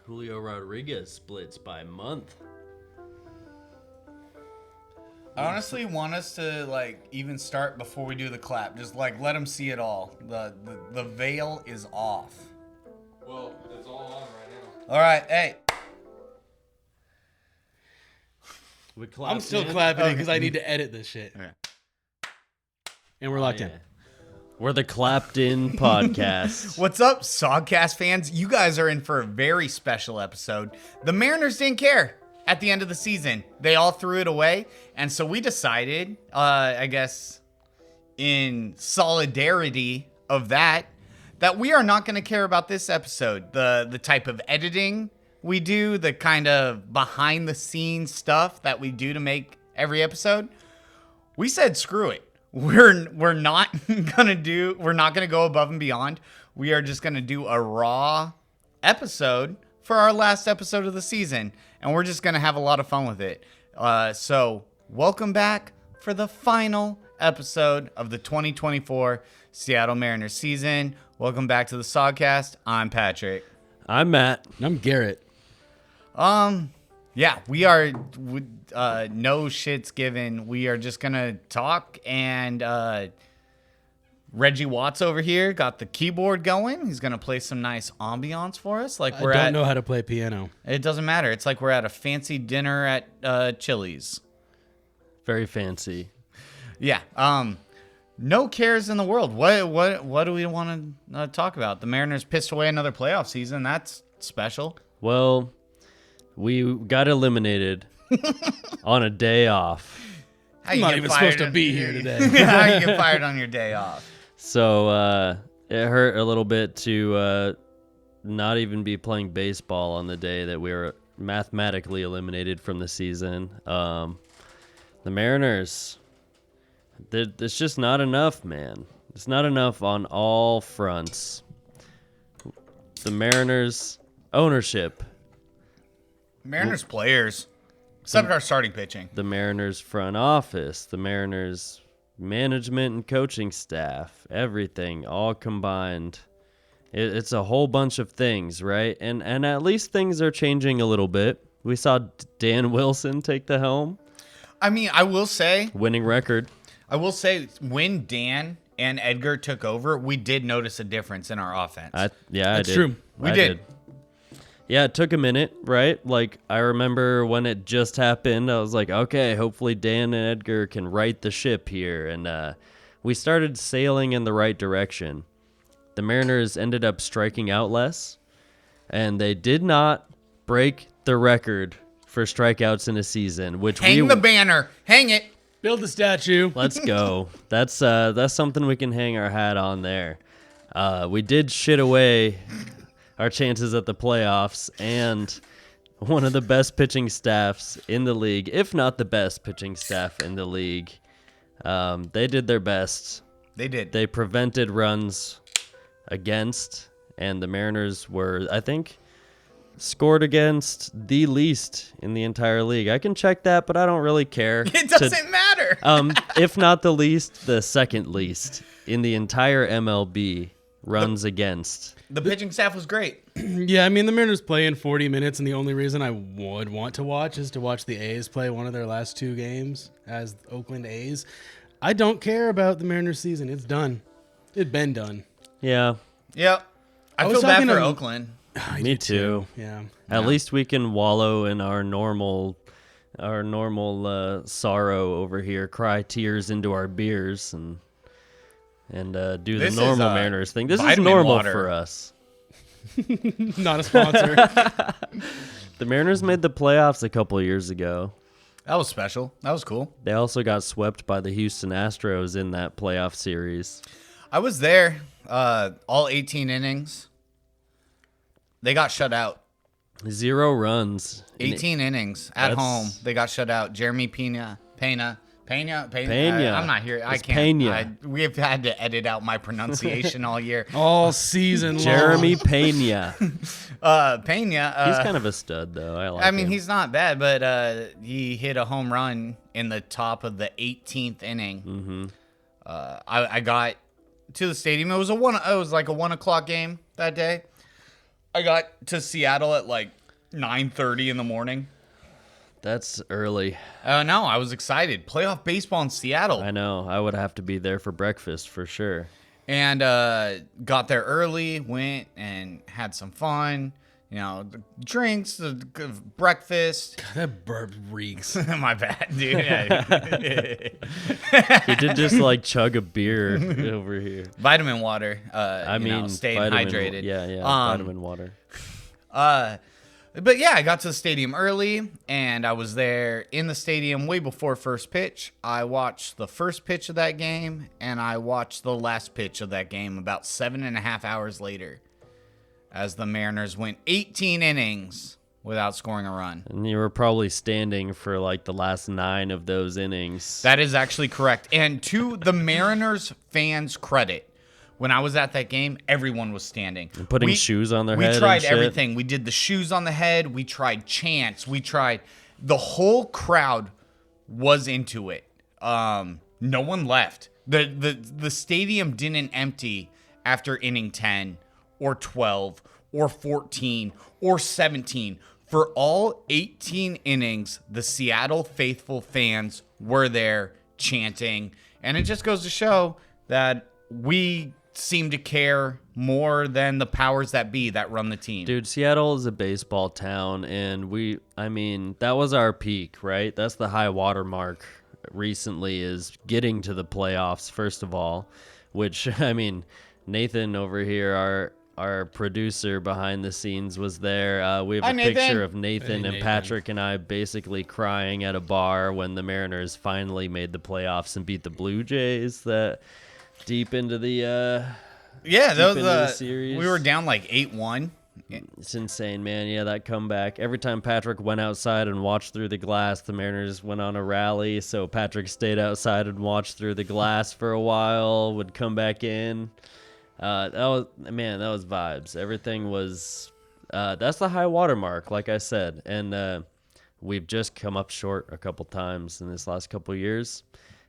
Julio Rodriguez splits by month. I honestly want us to even start before we do the clap. Just let them see it all. The veil is off. Well, it's all on right now. All right, hey. I'm still clapping because I need to edit this shit. Okay. And we're locked in. We're the Clapped In Podcast. What's up, Sogcast fans? You guys are in for a very special episode. The Mariners didn't care at the end of the season. They all threw it away. And so we decided, I guess, in solidarity of that we are not going to care about this episode. The type of editing we do, the kind of behind-the-scenes stuff that we do to make every episode. We said, screw it. We're not gonna go above and beyond. We are just gonna do a raw episode for our last episode of the season, and we're just gonna have a lot of fun with it. So welcome back for the final episode of the 2024 Seattle Mariners season. Welcome back to the Sogcast. I'm Patrick. I'm Matt. And I'm Garrett. Yeah, we are, no shit's given. We are just going to talk, and Reggie Watts over here got the keyboard going. He's going to play some nice ambiance for us. I don't know how to play piano. It doesn't matter. It's like we're at a fancy dinner at Chili's. Very fancy. Yeah. No cares in the world. What do we want to talk about? The Mariners pissed away another playoff season. That's special. Well, we got eliminated on a day off. I'm not even supposed to be here today. How you get fired on your day off? So it hurt a little bit to not even be playing baseball on the day that we were mathematically eliminated from the season. The Mariners, it's just not enough, man. It's not enough on all fronts. The Mariners ownership. Mariners players, except our starting pitching. The Mariners front office, the Mariners management and coaching staff, everything all combined. It's a whole bunch of things, right? And at least things are changing a little bit. We saw Dan Wilson take the helm. I mean, I will say, winning record. I will say, when Dan and Edgar took over, we did notice a difference in our offense. I did. That's true. We did. Yeah, it took a minute, right? Like, I remember when it just happened, I was like, okay, hopefully Dan and Edgar can right the ship here. And we started sailing in the right direction. The Mariners ended up striking out less, and they did not break the record for strikeouts in a season, which Hang the banner. Hang it. Build the statue. Let's go. That's something we can hang our hat on there. We did shit away our chances at the playoffs, and one of the best pitching staffs in the league, if not the best pitching staff in the league. They did their best. They did. They prevented runs against, and the Mariners were, I think, scored against the least in the entire league. I can check that, but I don't really care. It doesn't matter. If not the least, the second least in the entire MLB runs against. The pitching staff was great. Yeah, I mean, the Mariners play in 40 minutes, and the only reason I would want to watch is to watch the A's play one of their last two games as Oakland A's. I don't care about the Mariners season. It's done. It's been done. Yeah. Yep. I feel bad for Oakland. Me too. Yeah. At least we can wallow in our normal sorrow over here, cry tears into our beers, and do the normal Mariners thing. This is normal water for us. Not a sponsor. The Mariners made the playoffs a couple of years ago. That was special. That was cool. They also got swept by the Houston Astros in that playoff series. I was there all 18 innings. They got shut out. 0 runs. 18 innings at home. They got shut out. Jeremy Pena. I'm not here. I It's can't. Pena. We've had to edit out my pronunciation all year. All season long. Jeremy Pena. Pena. He's kind of a stud, though. I mean, him. he's not bad, but he hit a home run in the top of the 18th inning. Mm-hmm. I got to the stadium. It was like a 1:00 game that day. I got to Seattle at like 9:30 in the morning. That's early. No, I was excited. Playoff baseball in Seattle. I know. I would have to be there for breakfast for sure. And got there early, went and had some fun. The drinks, the breakfast. That burp reeks. My bad, dude. He did just like chug a beer over here. Vitamin water. Staying vitamin, hydrated. Yeah, vitamin water. But yeah, I got to the stadium early, and I was there in the stadium way before first pitch. I watched the first pitch of that game, and I watched the last pitch of that game about 7.5 hours later, as the Mariners went 18 innings without scoring a run. And you were probably standing for like the last 9 of those innings. That is actually correct. And to the Mariners fans' credit, when I was at that game, everyone was standing. And putting shoes on their head. We tried and shit. everything. We did the shoes on the head. We tried chants. We tried. The whole crowd was into it. No one left. The stadium didn't empty after inning 10 or 12 or 14 or 17. For all 18 innings, the Seattle faithful fans were there chanting. And it just goes to show that we seem to care more than the powers that be that run the team. Dude, Seattle is a baseball town, and that was our peak, right? That's the high water mark recently, is getting to the playoffs, first of all, which, Nathan over here, our producer behind the scenes, was there. We have Hi, a Nathan. picture of Nathan Hey, and Nathan. Patrick and I basically crying at a bar when the Mariners finally made the playoffs and beat the Blue Jays deep into the Yeah, that into the was series. we were down like 8-1. It's insane, man. Yeah, that comeback. Every time Patrick went outside and watched through the glass, the Mariners went on a rally. So Patrick stayed outside and watched through the glass for a while, would come back in. That was vibes. Everything was, that's the high water mark, like I said. And we've just come up short a couple times in this last couple years.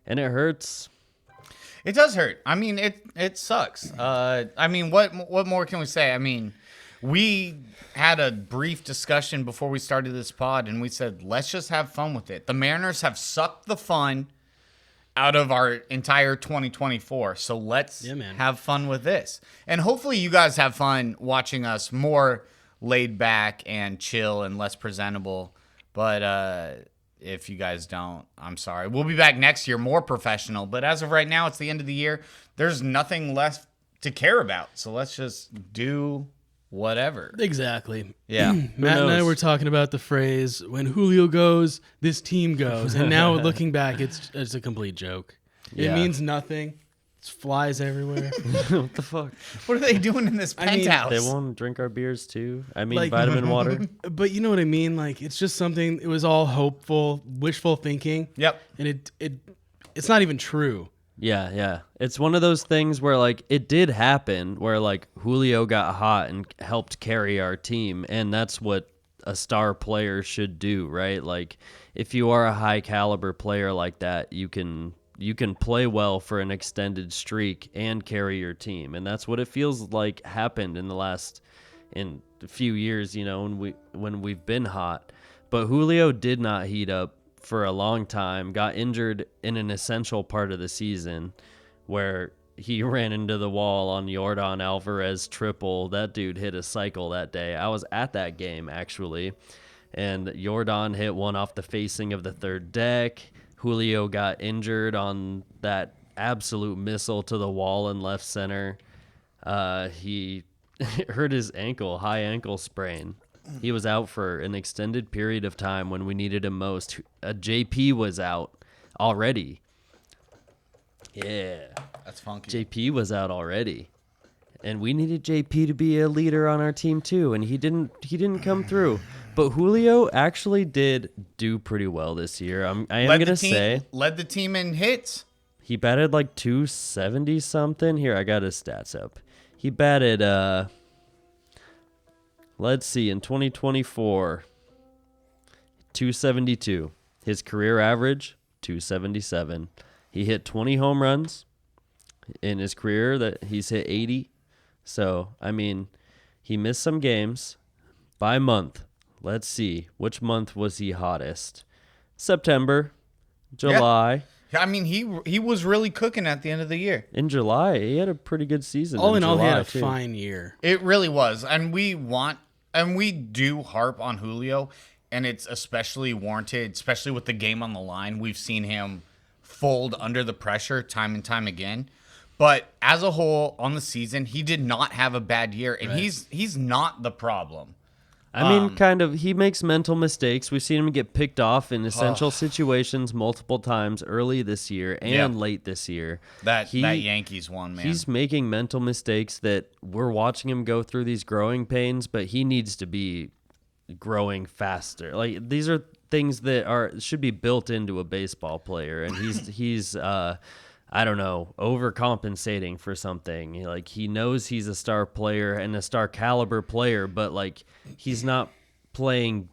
And it hurts. It does hurt. It sucks. What more can we say? We had a brief discussion before we started this pod, and we said, let's just have fun with it. The Mariners have sucked the fun out of our entire 2024, so let's have fun with this. And hopefully you guys have fun watching us more laid back and chill and less presentable. But if you guys don't, I'm sorry. We'll be back next year more professional. But as of right now, it's the end of the year. There's nothing left to care about. So let's just do whatever. Exactly. Yeah. Matt and I were talking about the phrase, when Julio goes, this team goes. And now looking back, it's a complete joke. Yeah. It means nothing. It's flies everywhere. What the fuck? What are they doing in this penthouse? They won't drink our beers too? Like- Vitamin water? But you know what I mean? Like, it's just something, it was all hopeful, wishful thinking. Yep. And it's not even true. Yeah. It's one of those things where, like, it did happen where, like, Julio got hot and helped carry our team. And that's what a star player should do, right? Like, if you are a high caliber player like that, you can play well for an extended streak and carry your team. And that's what it feels like happened in a few years, when we've been hot. But Julio did not heat up for a long time, got injured in an essential part of the season where he ran into the wall on Yordan Alvarez triple. That dude hit a cycle that day. I was at that game, actually. And Yordan hit one off the facing of the third deck. Julio got injured on that absolute missile to the wall in left center. He hurt his ankle, high ankle sprain. He was out for an extended period of time when we needed him most. JP was out already. Yeah. That's funky. JP was out already. And we needed JP to be a leader on our team too, and he didn't come through. But Julio actually did do pretty well this year. I am going to say. Led the team in hits. He batted like 270 something. Here, I got his stats up. He batted, let's see, in 2024, 272. His career average, 277. He hit 20 home runs in his career. That he's hit 80. So, he missed some games by month. let's see. Which month was he hottest? September, July. I mean, he was really cooking at the end of the year. In July, he had a pretty good season. All in all, he had a too. fine year. It really was. And we do harp on Julio, and it's especially warranted, especially with the game on the line. We've seen him fold under the pressure time and time again. But as a whole, on the season, he did not have a bad year, and he's not the problem. I mean, kind of. He makes mental mistakes. We've seen him get picked off in essential situations multiple times early this year and late this year. That Yankees one, man. He's making mental mistakes that we're watching him go through these growing pains, but he needs to be growing faster. Like, these are things that should be built into a baseball player, and he's I don't know, overcompensating for something. Like, he knows he's a star player and a star caliber player, but like, he's not playing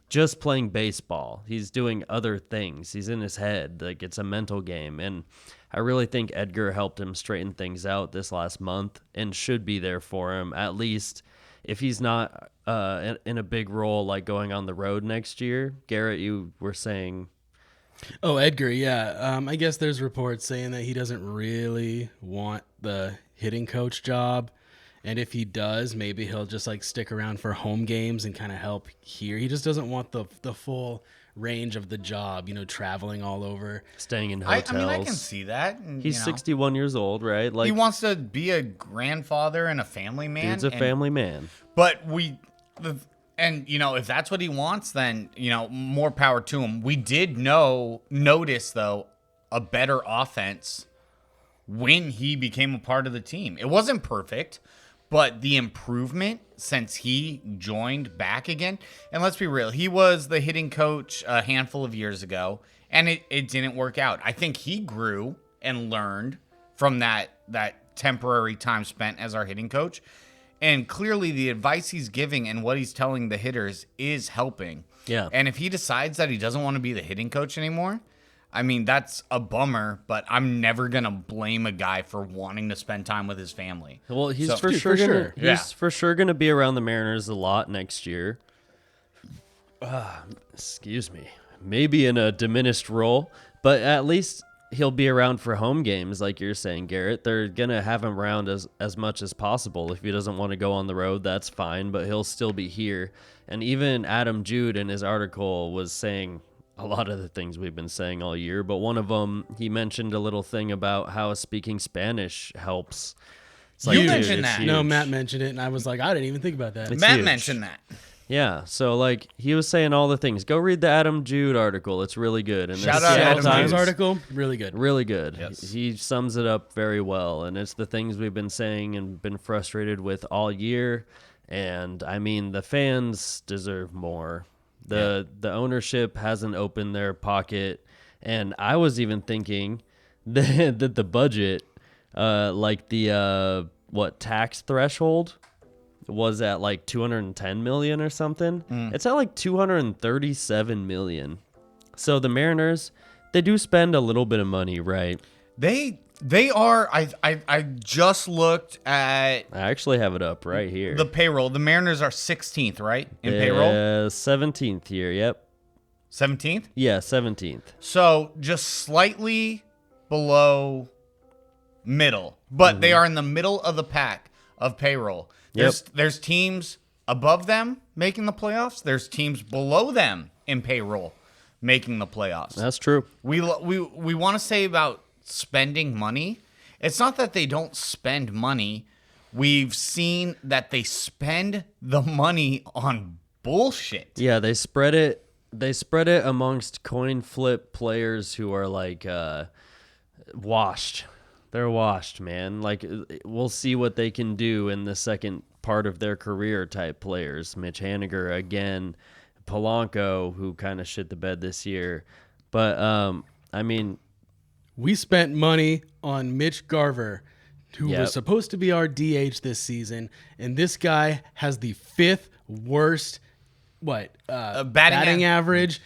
baseball. He's doing other things. He's in his head. Like, it's a mental game. And I really think Edgar helped him straighten things out this last month and should be there for him, at least if he's not in a big role, like going on the road next year. Garrett, you were saying... Oh, Edgar, yeah. I guess there's reports saying that he doesn't really want the hitting coach job. And if he does, maybe he'll just like stick around for home games and kind of help here. He just doesn't want the full range of the job, traveling all over. Staying in hotels. I mean, I can see that. And, He's 61 years old, right? Like, he wants to be a grandfather and a family man. Dude's a family man. But if that's what he wants, then, more power to him. We did notice, though, a better offense when he became a part of the team. It wasn't perfect, but the improvement since he joined back again, and let's be real, he was the hitting coach a handful of years ago, and it didn't work out. I think he grew and learned from that temporary time spent as our hitting coach. And clearly the advice he's giving and what he's telling the hitters is helping. Yeah. And if he decides that he doesn't want to be the hitting coach anymore, I mean, that's a bummer, but I'm never going to blame a guy for wanting to spend time with his family. Well, he's So- for Dude, sure for gonna, sure. he's for sure going to be around the Mariners a lot next year. Excuse me. Maybe in a diminished role, but at least he'll be around for home games, like you're saying, Garrett. They're going to have him around as much as possible. If he doesn't want to go on the road, that's fine, but he'll still be here. And even Adam Jude in his article was saying a lot of the things we've been saying all year, but one of them, he mentioned a little thing about how speaking Spanish helps. It's You dude, mentioned it's that. huge. No, Matt mentioned it, and I was like, I didn't even think about that. It's Matt huge. mentioned that. Yeah, so like he was saying all the things. Go read the Adam Jude article. It's really good. And Shout the out Seattle Adam Times- Jude. article, really good. Really good. Yes. He sums it up very well, and it's the things we've been saying and been frustrated with all year. And I mean, the fans deserve more. The ownership hasn't opened their pocket, and I was even thinking that the budget, like the tax threshold, was at like 210 million or something. It's at like 237 million. So the Mariners, they do spend a little bit of money, right? They are. I just looked at I actually have it up right here. the payroll. The Mariners are 16th, right, in payroll? 17th here. Yep. 17th. Yeah, 17th. So just slightly below middle, but they are in the middle of the pack of payroll. There's teams above them making the playoffs. There's teams below them in payroll making the playoffs. That's true. We want to say about spending money. It's not that they don't spend money. We've seen that they spend the money on bullshit. Yeah, they spread it amongst coin flip players who are like washed. They're washed, man. Like, we'll see what they can do in the second part of their career type players. Mitch Haniger again, Polanco, who kind of shit the bed this year. But I mean, We spent money on Mitch Garver, who Yep. was supposed to be our DH this season, and this guy has the 5th worst batting average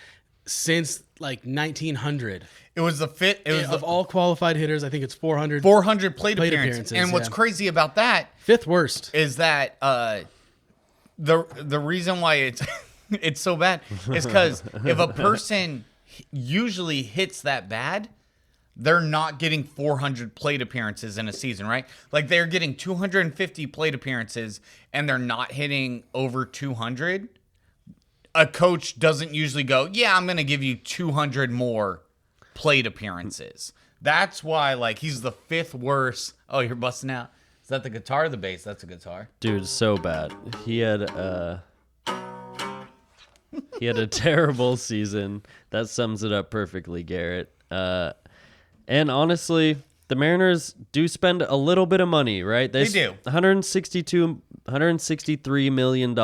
since like 1900. It was the fit. It was Of all qualified hitters, I think it's 400. 400 plate Plate appearances. appearances, And what's yeah. crazy about that 5th worst. is that the reason why it's It's so bad. It's because if a person usually hits that bad, they're not getting 400 plate appearances in a season, right? Like they're getting 250 plate appearances and they're not hitting over 200. A coach doesn't usually go, yeah, I'm going to give you 200 more plate appearances. That's why, like, he's the 5th worst. Oh, you're busting out. Is that the guitar or the bass? That's a guitar. Dude, so bad. He had a terrible season. That sums it up perfectly, Garrett. And honestly, the Mariners do spend a little bit of money, right? They do. $163 million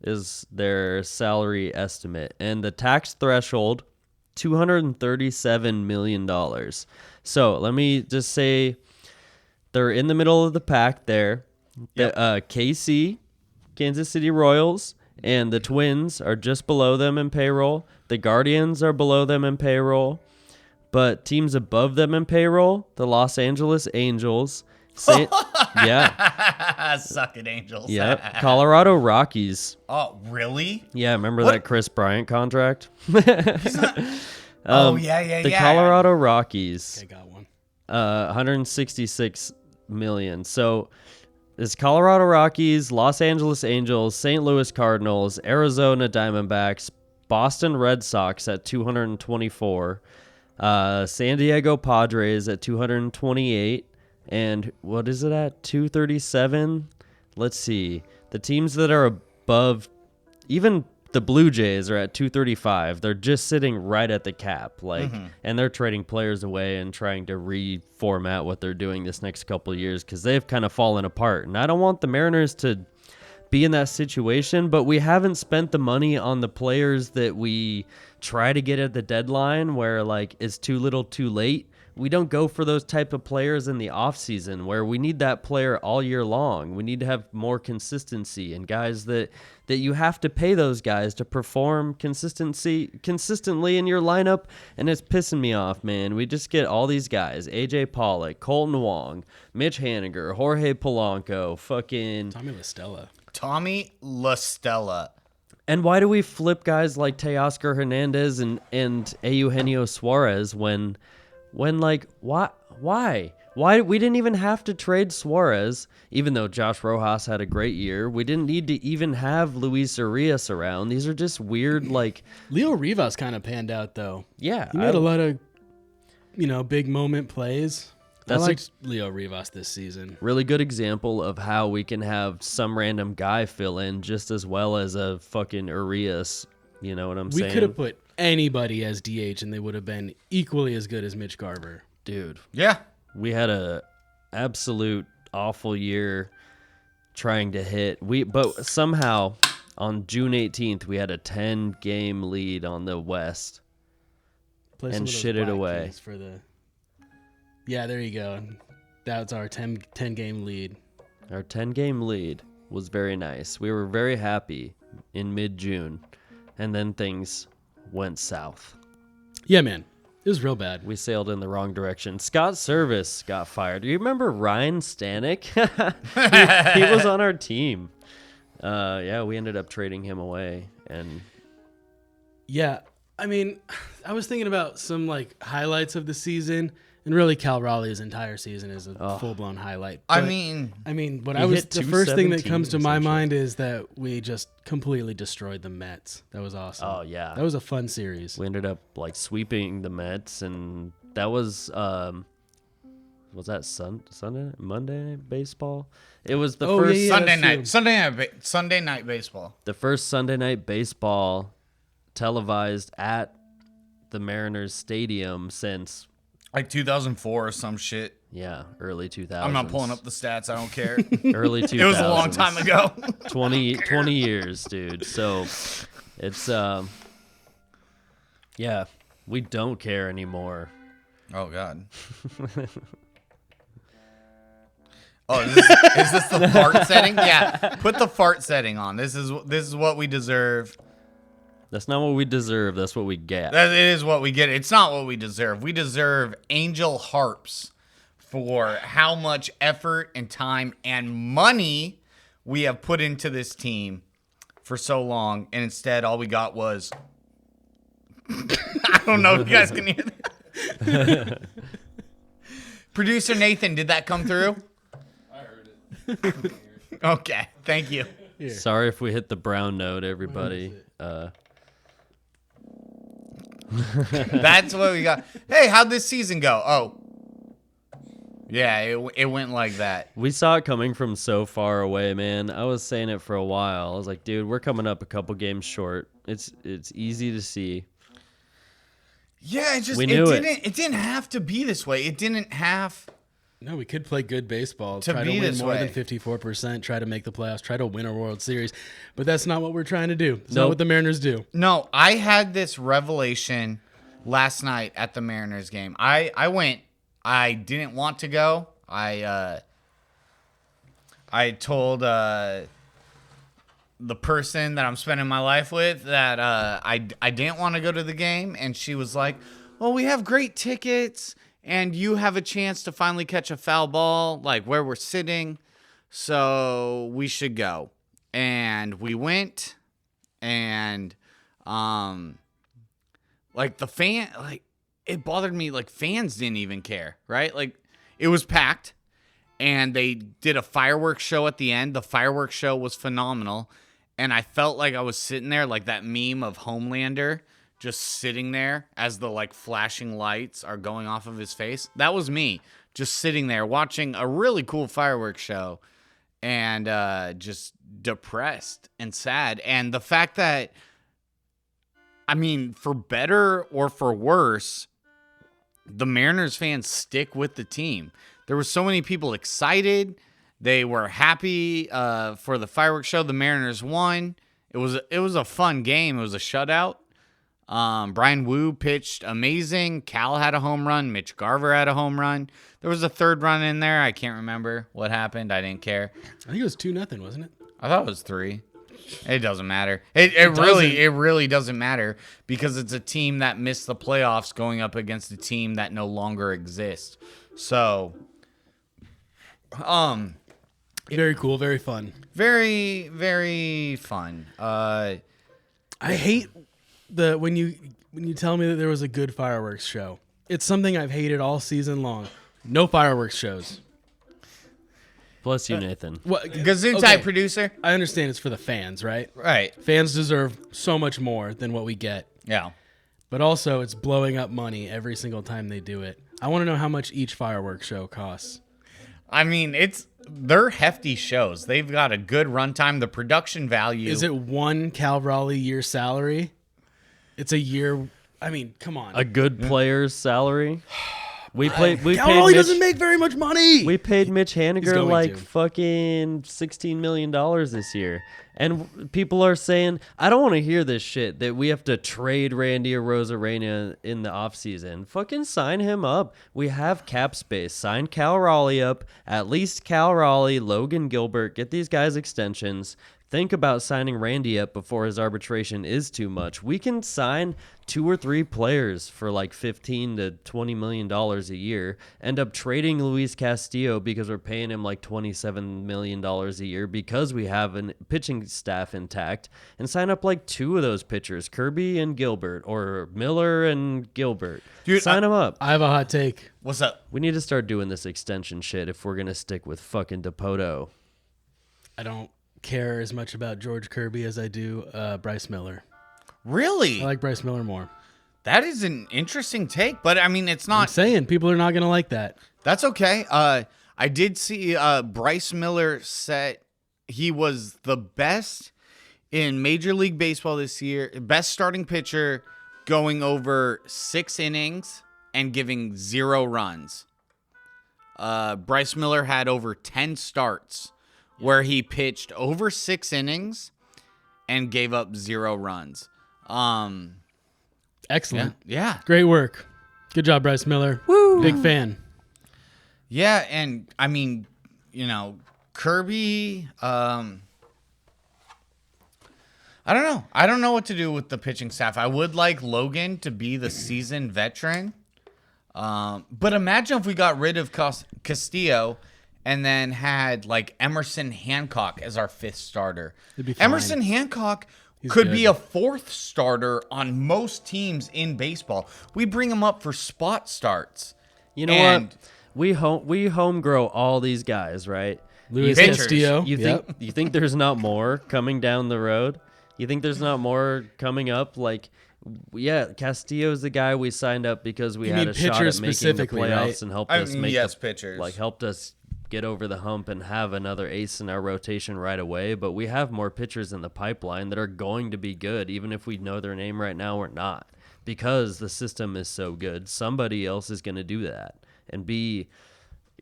is their salary estimate. And the tax threshold, $237 million. So let me just say they're in the middle of the pack there. Yep. KC, Kansas City Royals, and the Twins are just below them in payroll. The Guardians are below them in payroll. But teams above them in payroll, the Los Angeles Angels. Yeah. Suck it, Angels. Yep. Colorado Rockies. Oh, really? Yeah, remember What? that Chris Bryant contract? He's not. The Colorado Rockies. I got one. 166 million. So it's Colorado Rockies, Los Angeles Angels, St. Louis Cardinals, Arizona Diamondbacks, Boston Red Sox at 224, San Diego Padres at 228, and what is it at 237? Let's see. The teams that are above, even the Blue Jays are at 235. They're just sitting right at the cap, and they're trading players away and trying to reformat what they're doing this next couple of years because they've kind of fallen apart. And I don't want the Mariners to be in that situation, but we haven't spent the money on the players that we try to get at the deadline where like it's too little too late. We don't go for those type of players in the offseason where we need that player all year long. We need to have more consistency and guys that you have to pay those guys to perform consistently in your lineup, and it's pissing me off, man. We just get all these guys, AJ Pollock, Colton Wong, Mitch Haniger, Jorge Polanco, fucking Tommy La Stella. And why do we flip guys like Teoscar Hernandez and Eugenio Suarez when like why we didn't even have to trade Suarez, even though Josh Rojas had a great year. We didn't need to even have Luis Urias around. These are just weird, like Leo Rivas kind of panned out though. Yeah, he made a lot of big moment plays. I That's liked Leo Rivas this season. Really good example of how we can have some random guy fill in just as well as a fucking Urias. You know what I'm saying? We could have put anybody as DH and they would have been equally as good as Mitch Garver. Dude. Yeah. We had a absolute awful year trying to hit. But somehow on June 18th we had a 10-game lead on the West. Play and shit it away. Yeah, there you go. That's our 10-game lead. Our 10-game lead was very nice. We were very happy in mid-June, and then things went south. Yeah, man. It was real bad. We sailed in the wrong direction. Scott Service got fired. Do you remember Ryan Stanek? he was on our team. Yeah, we ended up trading him away. And yeah, I mean, I was thinking about some like highlights of the season. And really, Cal Raleigh's entire season is a full-blown highlight. But, I mean, the first thing that comes to my mind is that we just completely destroyed the Mets. That was awesome. Oh yeah, that was a fun series. We ended up like sweeping the Mets, and that was that Monday Night Baseball? It was the first Sunday Night Baseball. The first Sunday Night Baseball televised at the Mariners Stadium since. Like 2004 or some shit. Yeah, early 2000s. I'm not pulling up the stats. I don't care. Early 2000s. It was a long time ago. 20 years, dude. So it's, yeah, we don't care anymore. Oh, God. Oh, is this the fart setting? Yeah, put the fart setting on. This is what we deserve. That's not what we deserve. That's what we get. That is what we get. It's not what we deserve. We deserve angel harps for how much effort and time and money we have put into this team for so long, and instead all we got was I don't know if you guys can hear that. Producer Nathan, did that come through? I heard it. Okay, thank you. Here. Sorry if we hit the brown note, everybody. That's what we got. Hey, how'd this season go? Oh. Yeah, it went like that. We saw it coming from so far away, man. I was saying it for a while. I was like, dude, we're coming up a couple games short. It's easy to see. Yeah, it didn't have to be this way. It didn't have No, we could play good baseball. to Try be to win this more way. than 54%. Try to make the playoffs. Try to win a World Series. But that's not what we're trying to do. It's not Nope. what the Mariners do. No, I had this revelation last night at the Mariners game. I went. I didn't want to go. I told the person that I'm spending my life with that I didn't want to go to the game, and she was like, "Well, we have great tickets, and you have a chance to finally catch a foul ball, like where we're sitting, so we should go." And we went, and like the fan, like it bothered me, like fans didn't even care, right? Like it was packed, and they did a fireworks show at the end. The fireworks show was phenomenal, and I felt like I was sitting there like that meme of Homelander, just sitting there as the like flashing lights are going off of his face. That was me, just sitting there watching a really cool fireworks show, and just depressed and sad. And the fact that, I mean, for better or for worse, the Mariners fans stick with the team. There were so many people excited. They were happy for the fireworks show. The Mariners won. It was a fun game. It was a shutout. Brian Wu pitched amazing. Cal had a home run. Mitch Garver had a home run. There was a third run in there. I can't remember what happened. I didn't care. I think it was 2-0, wasn't it? I thought it was 3. It doesn't matter. It really doesn't matter, because it's a team that missed the playoffs going up against a team that no longer exists. So, Very cool. Very fun. very, very fun. I hate when you tell me that there was a good fireworks show. It's something I've hated all season long. No fireworks shows. Bless you, Nathan. What? Gesundheit, producer. I understand it's for the fans, right? Right. Fans deserve so much more than what we get. Yeah. But also, it's blowing up money every single time they do it. I want to know how much each fireworks show costs. I mean, they're hefty shows. They've got a good runtime. The production value. Is it one Cal Raleigh year salary? It's a year. I mean, come on. A good player's salary. We Cal paid Raleigh Mitch, doesn't make very much money. we paid Mitch Haniger going like to. fucking $16 million this year. And people are saying, I don't want to hear this shit that we have to trade Randy Arozarena in the offseason. Fucking sign him up. We have cap space. Sign Cal Raleigh up. At least Cal Raleigh, Logan Gilbert. Get these guys extensions. Think about signing Randy up before his arbitration is too much. We can sign 2 or 3 players for like $15 to $20 million a year. End up trading Luis Castillo because we're paying him like $27 million a year because we have a pitching staff intact, and sign up like 2 of those pitchers, Kirby and Gilbert, or Miller and Gilbert. Dude, sign them up. I have a hot take. What's up? We need to start doing this extension shit if we're gonna stick with fucking Dipoto. I don't care as much about George Kirby as I do Bryce Miller. Really? I like Bryce Miller more. That is an interesting take, but I mean, it's I'm not. saying people are not going to like that. That's okay. I did see Bryce Miller set. He was the best in Major League Baseball this year. Best starting pitcher, going over 6 innings and giving 0 runs. Bryce Miller had over 10 starts where he pitched over 6 innings and gave up 0 runs. Excellent. Yeah. Great work. Good job, Bryce Miller. Woo. Big fan. Yeah, and I mean, Kirby, I don't know. I don't know what to do with the pitching staff. I would like Logan to be the seasoned veteran. But imagine if we got rid of Castillo and then had like Emerson Hancock as our 5th starter. It'd be fine. Emerson Hancock He's could good. be a 4th starter on most teams in baseball. We bring him up for spot starts. You know And- what? We home grow all these guys, right? Luis Pitchers. Castillo. You think there's not more coming down the road? You think there's not more coming up? Like, yeah, Castillo's the guy we signed up because we You had mean a shot pitchers at making the specifically, playoffs right? and helped I us mean, make yes, the, pitchers. like helped us get over the hump and have another ace in our rotation right away. But we have more pitchers in the pipeline that are going to be good, even if we know their name right now or not, because the system is so good. Somebody else is going to do that and be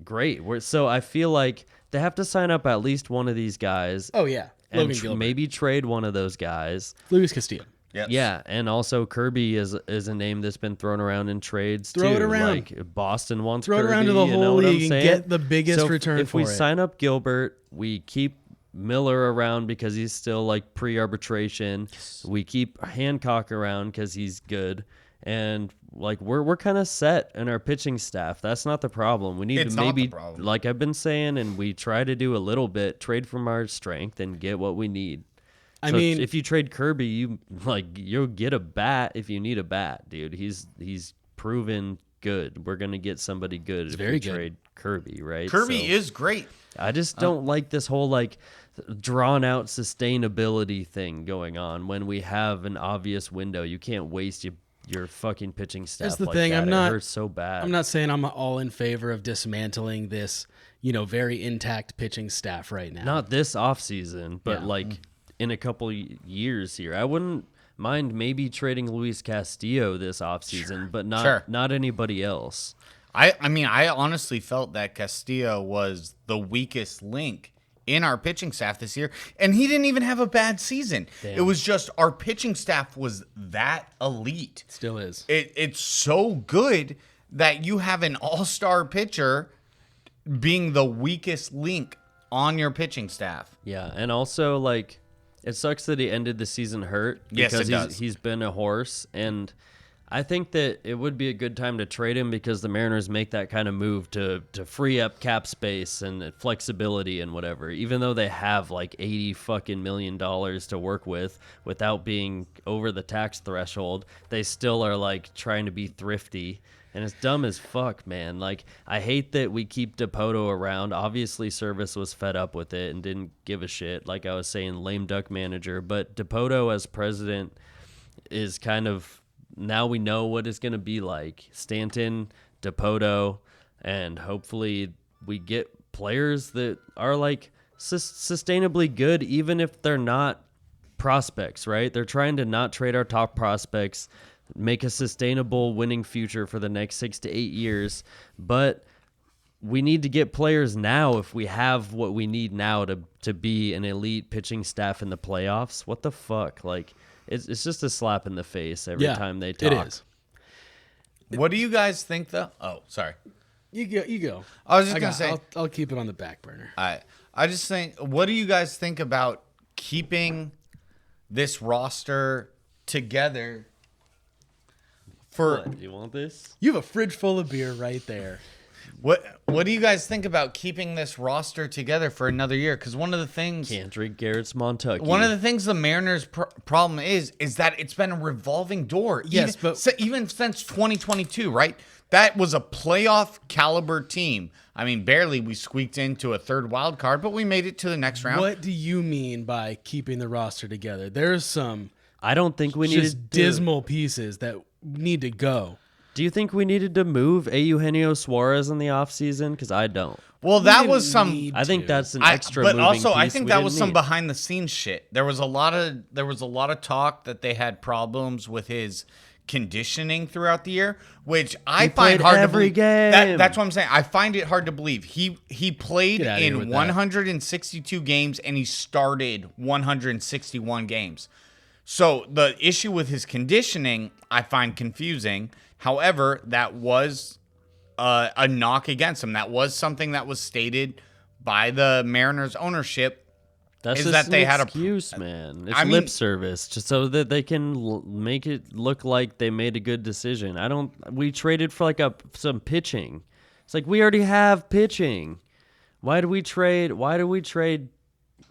great. So I feel like they have to sign up at least one of these guys. Oh yeah, And Logan Gilbert. maybe trade one of those guys. Luis Castillo. Yes. Yeah, and also Kirby is a name that's been thrown around in trades Throw too. it around. Like Boston wants Throw it Kirby, around to the you know whole what I'm league and saying? get the biggest So return if we for it. sign up Gilbert, we keep Miller around because he's still like pre-arbitration. We keep Hancock around because he's good, and like we're kind of set in our pitching staff. That's not the problem. We need It's to not the maybe, problem. like I've been saying, and we try to do a little bit, trade from our strength and get what we need. I So mean, if you trade Kirby, you'll get a bat if you need a bat, dude. He's proven good. We're gonna get somebody good if very we good. trade Kirby, right? Kirby So is great. I just don't like this whole like drawn out sustainability thing going on when we have an obvious window. You can't waste your fucking pitching staff. That's the like thing. that. I'm It not- hurts so bad. I'm not saying I'm all in favor of dismantling this, very intact pitching staff right now. Not this offseason, but Yeah. like in a couple years here. I wouldn't mind maybe trading Luis Castillo this offseason, but not anybody else. I mean, I honestly felt that Castillo was the weakest link in our pitching staff this year, and he didn't even have a bad season. Damn. It was just our pitching staff was that elite. Still is. It's so good that you have an all-star pitcher being the weakest link on your pitching staff. Yeah, and also like it sucks that he ended the season hurt Yes, because it does. he's been a horse, and I think that it would be a good time to trade him because the Mariners make that kind of move to free up cap space and flexibility and whatever. Even though they have like $80 million to work with without being over the tax threshold, they still are like trying to be thrifty. And it's dumb as fuck, man. Like, I hate that we keep Dipoto around. Obviously, Service was fed up with it and didn't give a shit. Like I was saying, lame duck manager. But Dipoto as president is kind of, now we know what it's going to be like. Stanton, Dipoto, and hopefully we get players that are like sustainably good, even if they're not prospects, right? They're trying to not trade our top prospects, make a sustainable winning future for the next 6 to 8 years. But we need to get players now if we have what we need now to be an elite pitching staff in the playoffs. What the fuck? Like, it's just a slap in the face every time they talk. It is. What do you guys think, though? Oh, sorry. You go. I was just going to say, I'll keep it on the back burner. I just think, what do you guys think about keeping this roster together for What, you want this? You have a fridge full of beer right there. what do you guys think about keeping this roster together for another year? Because one of the things Can't drink Garrett's Montucky. one of the things the Mariners problem is that it's been a revolving door. Yes, even since 2022, right? That was a playoff caliber team. I mean, barely we squeaked into a third wild card, but we made it to the next round. What do you mean by keeping the roster together? There's some I don't think we needed just dismal pieces that need to go. Do you think we needed to move Eugenio Suarez in the offseason? Because I don't. Well, We that didn't was some. need I think to. that's an I- extra but moving also, I piece think we that didn't was some need. behind the scenes shit. There was a lot of talk that they had problems with his conditioning throughout the year, which I He find played hard every to believe. game. That's what I'm saying. I find it hard to believe. He played Get outta here with in that. 162 games and he started 161 games. So the issue with his conditioning, I find confusing. However, that was a knock against him. That was something that was stated by the Mariners ownership. That's is just that an they had a- excuse, man. It's I mean- lip service, just so that they can make it look like they made a good decision. We traded for like some pitching. It's like we already have pitching. Why do we trade?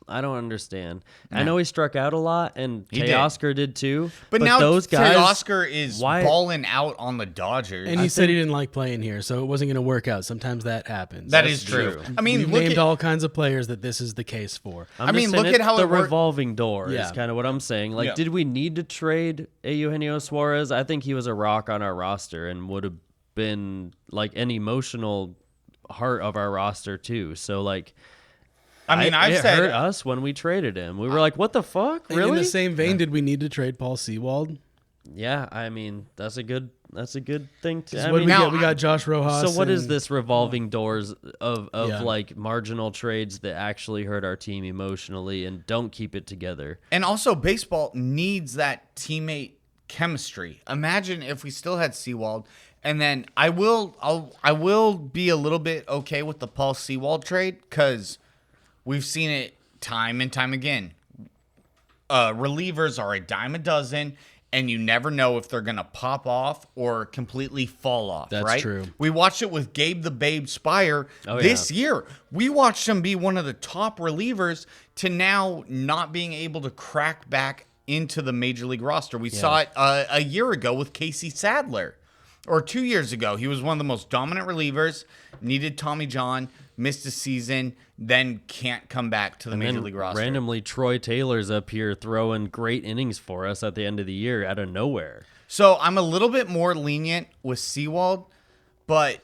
I don't understand. I know he struck out a lot, and He did. Teoscar did too. But now those guys, Teoscar is why- balling out on the Dodgers. And he said he didn't like playing here, so it wasn't going to work out. Sometimes that happens. That is true. I mean, We've look named at all kinds of players that this is the case for. I'm I just mean, saying look at it's how the it worked- revolving door Yeah. is kind of what I'm saying. Like, Yeah. did we need to trade a Eugenio Suarez? I think he was a rock on our roster and would have been like an emotional heart of our roster too. So like, I mean, I've it said hurt us when we traded him. We were like, what the fuck, And really? in the same vein, did we need to trade Paul Sewald? Yeah, I mean, that's a good thing to. I What mean, did we now get? We got Josh Rojas. so what is and- this revolving doors of Yeah. like marginal trades that actually hurt our team emotionally and don't keep it together? And also, baseball needs that teammate chemistry. Imagine if we still had Sewald, and then I will be a little bit okay with the Paul Sewald trade because we've seen it time and time again. Relievers are a dime a dozen, and you never know if they're gonna pop off or completely fall off. That's right? true. We watched it with Gabe the Babe Spire Oh, this year. We watched him be one of the top relievers to now not being able to crack back into the major league roster. We saw it a year ago with Casey Sadler, or 2 years ago. He was one of the most dominant relievers, needed Tommy John, missed a season, then can't come back to the major Then league roster. randomly, Troy Taylor's up here throwing great innings for us at the end of the year out of nowhere. So I'm a little bit more lenient with Sewald, but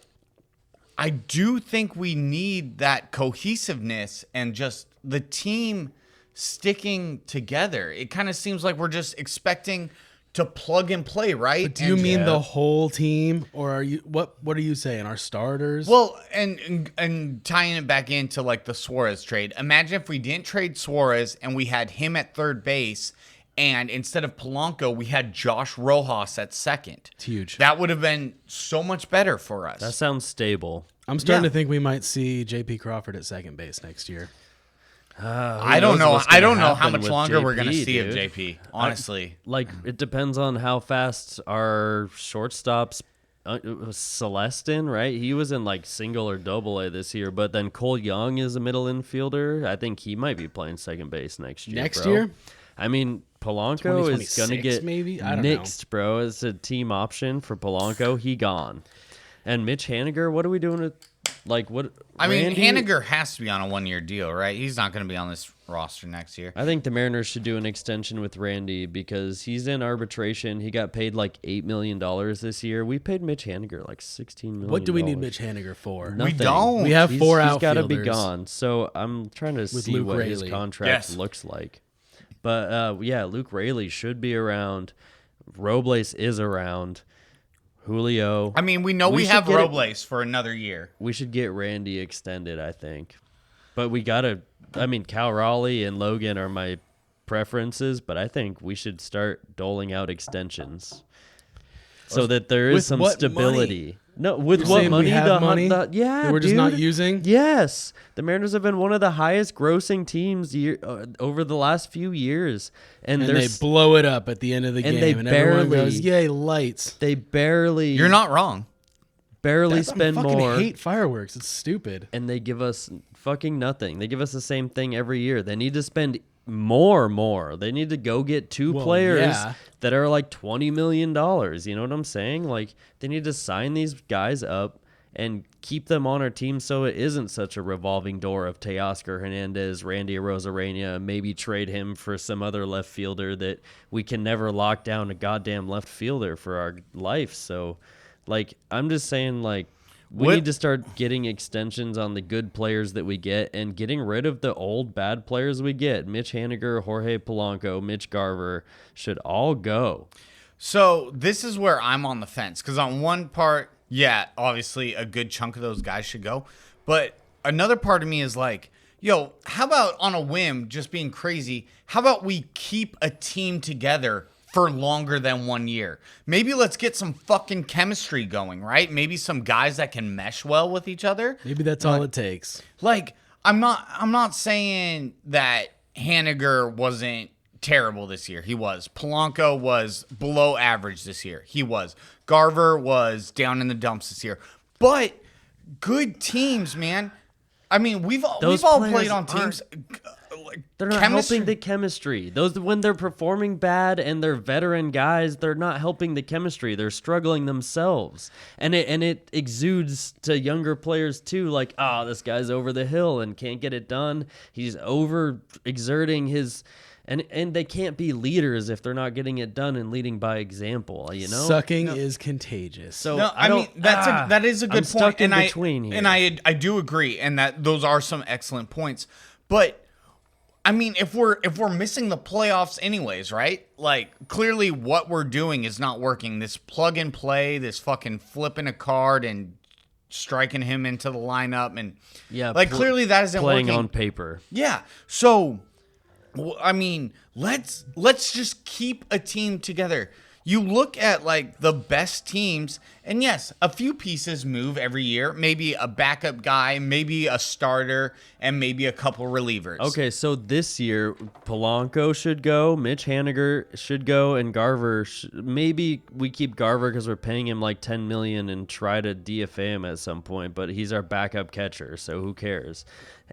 I do think we need that cohesiveness and just the team sticking together. It kind of seems like we're just expecting to plug and play, right? But do you And- mean the whole team, or are you? What are you saying? Our starters? Well, and tying it back into like the Suarez trade. Imagine if we didn't trade Suarez and we had him at third base, and instead of Polanco, we had Josh Rojas at second. It's huge. That would have been so much better for us. That sounds stable. I'm starting yeah. to think we might see J.P. Crawford at second base next year. I don't know. what's I gonna don't know how happen much with longer we're JP, gonna see of dude. JP. Honestly, Like, it depends on how fast our shortstops. Celestin, right? He was in like single or double A this year, but then Cole Young is a middle infielder. I think he might be playing second base next year. Next bro. year? I mean, Polanco is gonna 2026 get maybe? I don't know. nixed, bro. It's a team option for Polanco. He gone. And Mitch Haniger, what are we doing with like what? I mean, Randy? Haniger has to be on a 1 year deal, right? He's not going to be on this roster next year. I think the Mariners should do an extension with Randy because he's in arbitration. He got paid like $8 million this year. We paid Mitch Haniger like $16 million. What do we need Mitch Haniger for? Nothing. don't. We have He's- four He's got to be outfielders. gone. So I'm trying to see Luke what his Raley. contract Yes. looks like. But yeah, Luke Raley should be around. Robles is around. Julio. I mean, we know we should have get it- Robles for another year. We should get Randy extended, I think. But we got to, I mean, Cal Raleigh and Logan are my preferences, but I think we should start doling out extensions so that there is With some what stability. No, with You're what saying money? we have money yeah, that we're just not dude. using? Yes. The Mariners have been one of the highest grossing teams over the last few years. And, And they blow it up at the end of the and game, they and everyone barely- goes, "Yay, lights!" they barely You're not wrong. barely spend I fucking more. hate fireworks. It's stupid. And they give us fucking nothing. They give us the same thing every year. They need to spend more. They need to go get two Well, players yeah. that are like $20 million. You know what I'm saying? Like, they need to sign these guys up and keep them on our team so it isn't such a revolving door of Teoscar Hernandez, Randy Arozarena, maybe trade him for some other left fielder that we can never lock down a goddamn left fielder for our life. So, like, I'm just saying, like, we What- need to start getting extensions on the good players that we get and getting rid of the old bad players we get. Mitch Haniger, Jorge Polanco, Mitch Garver should all go. So this is where I'm on the fence because on one part, yeah, obviously a good chunk of those guys should go, but another part of me is like, yo, how about on a whim, just being crazy? How about we keep a team together for longer than 1 year? Maybe let's get some fucking chemistry going, right? Maybe some guys that can mesh well with each other. Maybe that's all it takes. Like, I'm not saying that Haniger wasn't terrible this year. He was. Polanco was below average this year. He was. Garver was down in the dumps this year. But good teams, man. I mean, we've all Those played players on teams. They're not helping the chemistry. Those when they're performing bad and they're veteran guys, they're not helping the chemistry. They're struggling themselves, and it exudes to younger players too. Like, this guy's over the hill and can't get it done. He's over exerting his, and they can't be leaders if they're not getting it done and leading by example. You know, Sucking is contagious. So No, I mean that is a good I'm point, stuck in and between here. and I do agree, and that those are some excellent points. But I mean, if we're missing the playoffs anyways, right? Like, clearly what we're doing is not working. This plug and play, this fucking flipping a card and striking him into the lineup, and like clearly that isn't playing working on paper. Yeah. So, I mean, let's just keep a team together. You look at like the best teams, and yes, a few pieces move every year. Maybe a backup guy, maybe a starter, and maybe a couple relievers. Okay, so this year, Polanco should go, Mitch Haniger should go, and Garver. Maybe we keep Garver because we're paying him like $10 million and try to DFA him at some point. But he's our backup catcher, so who cares?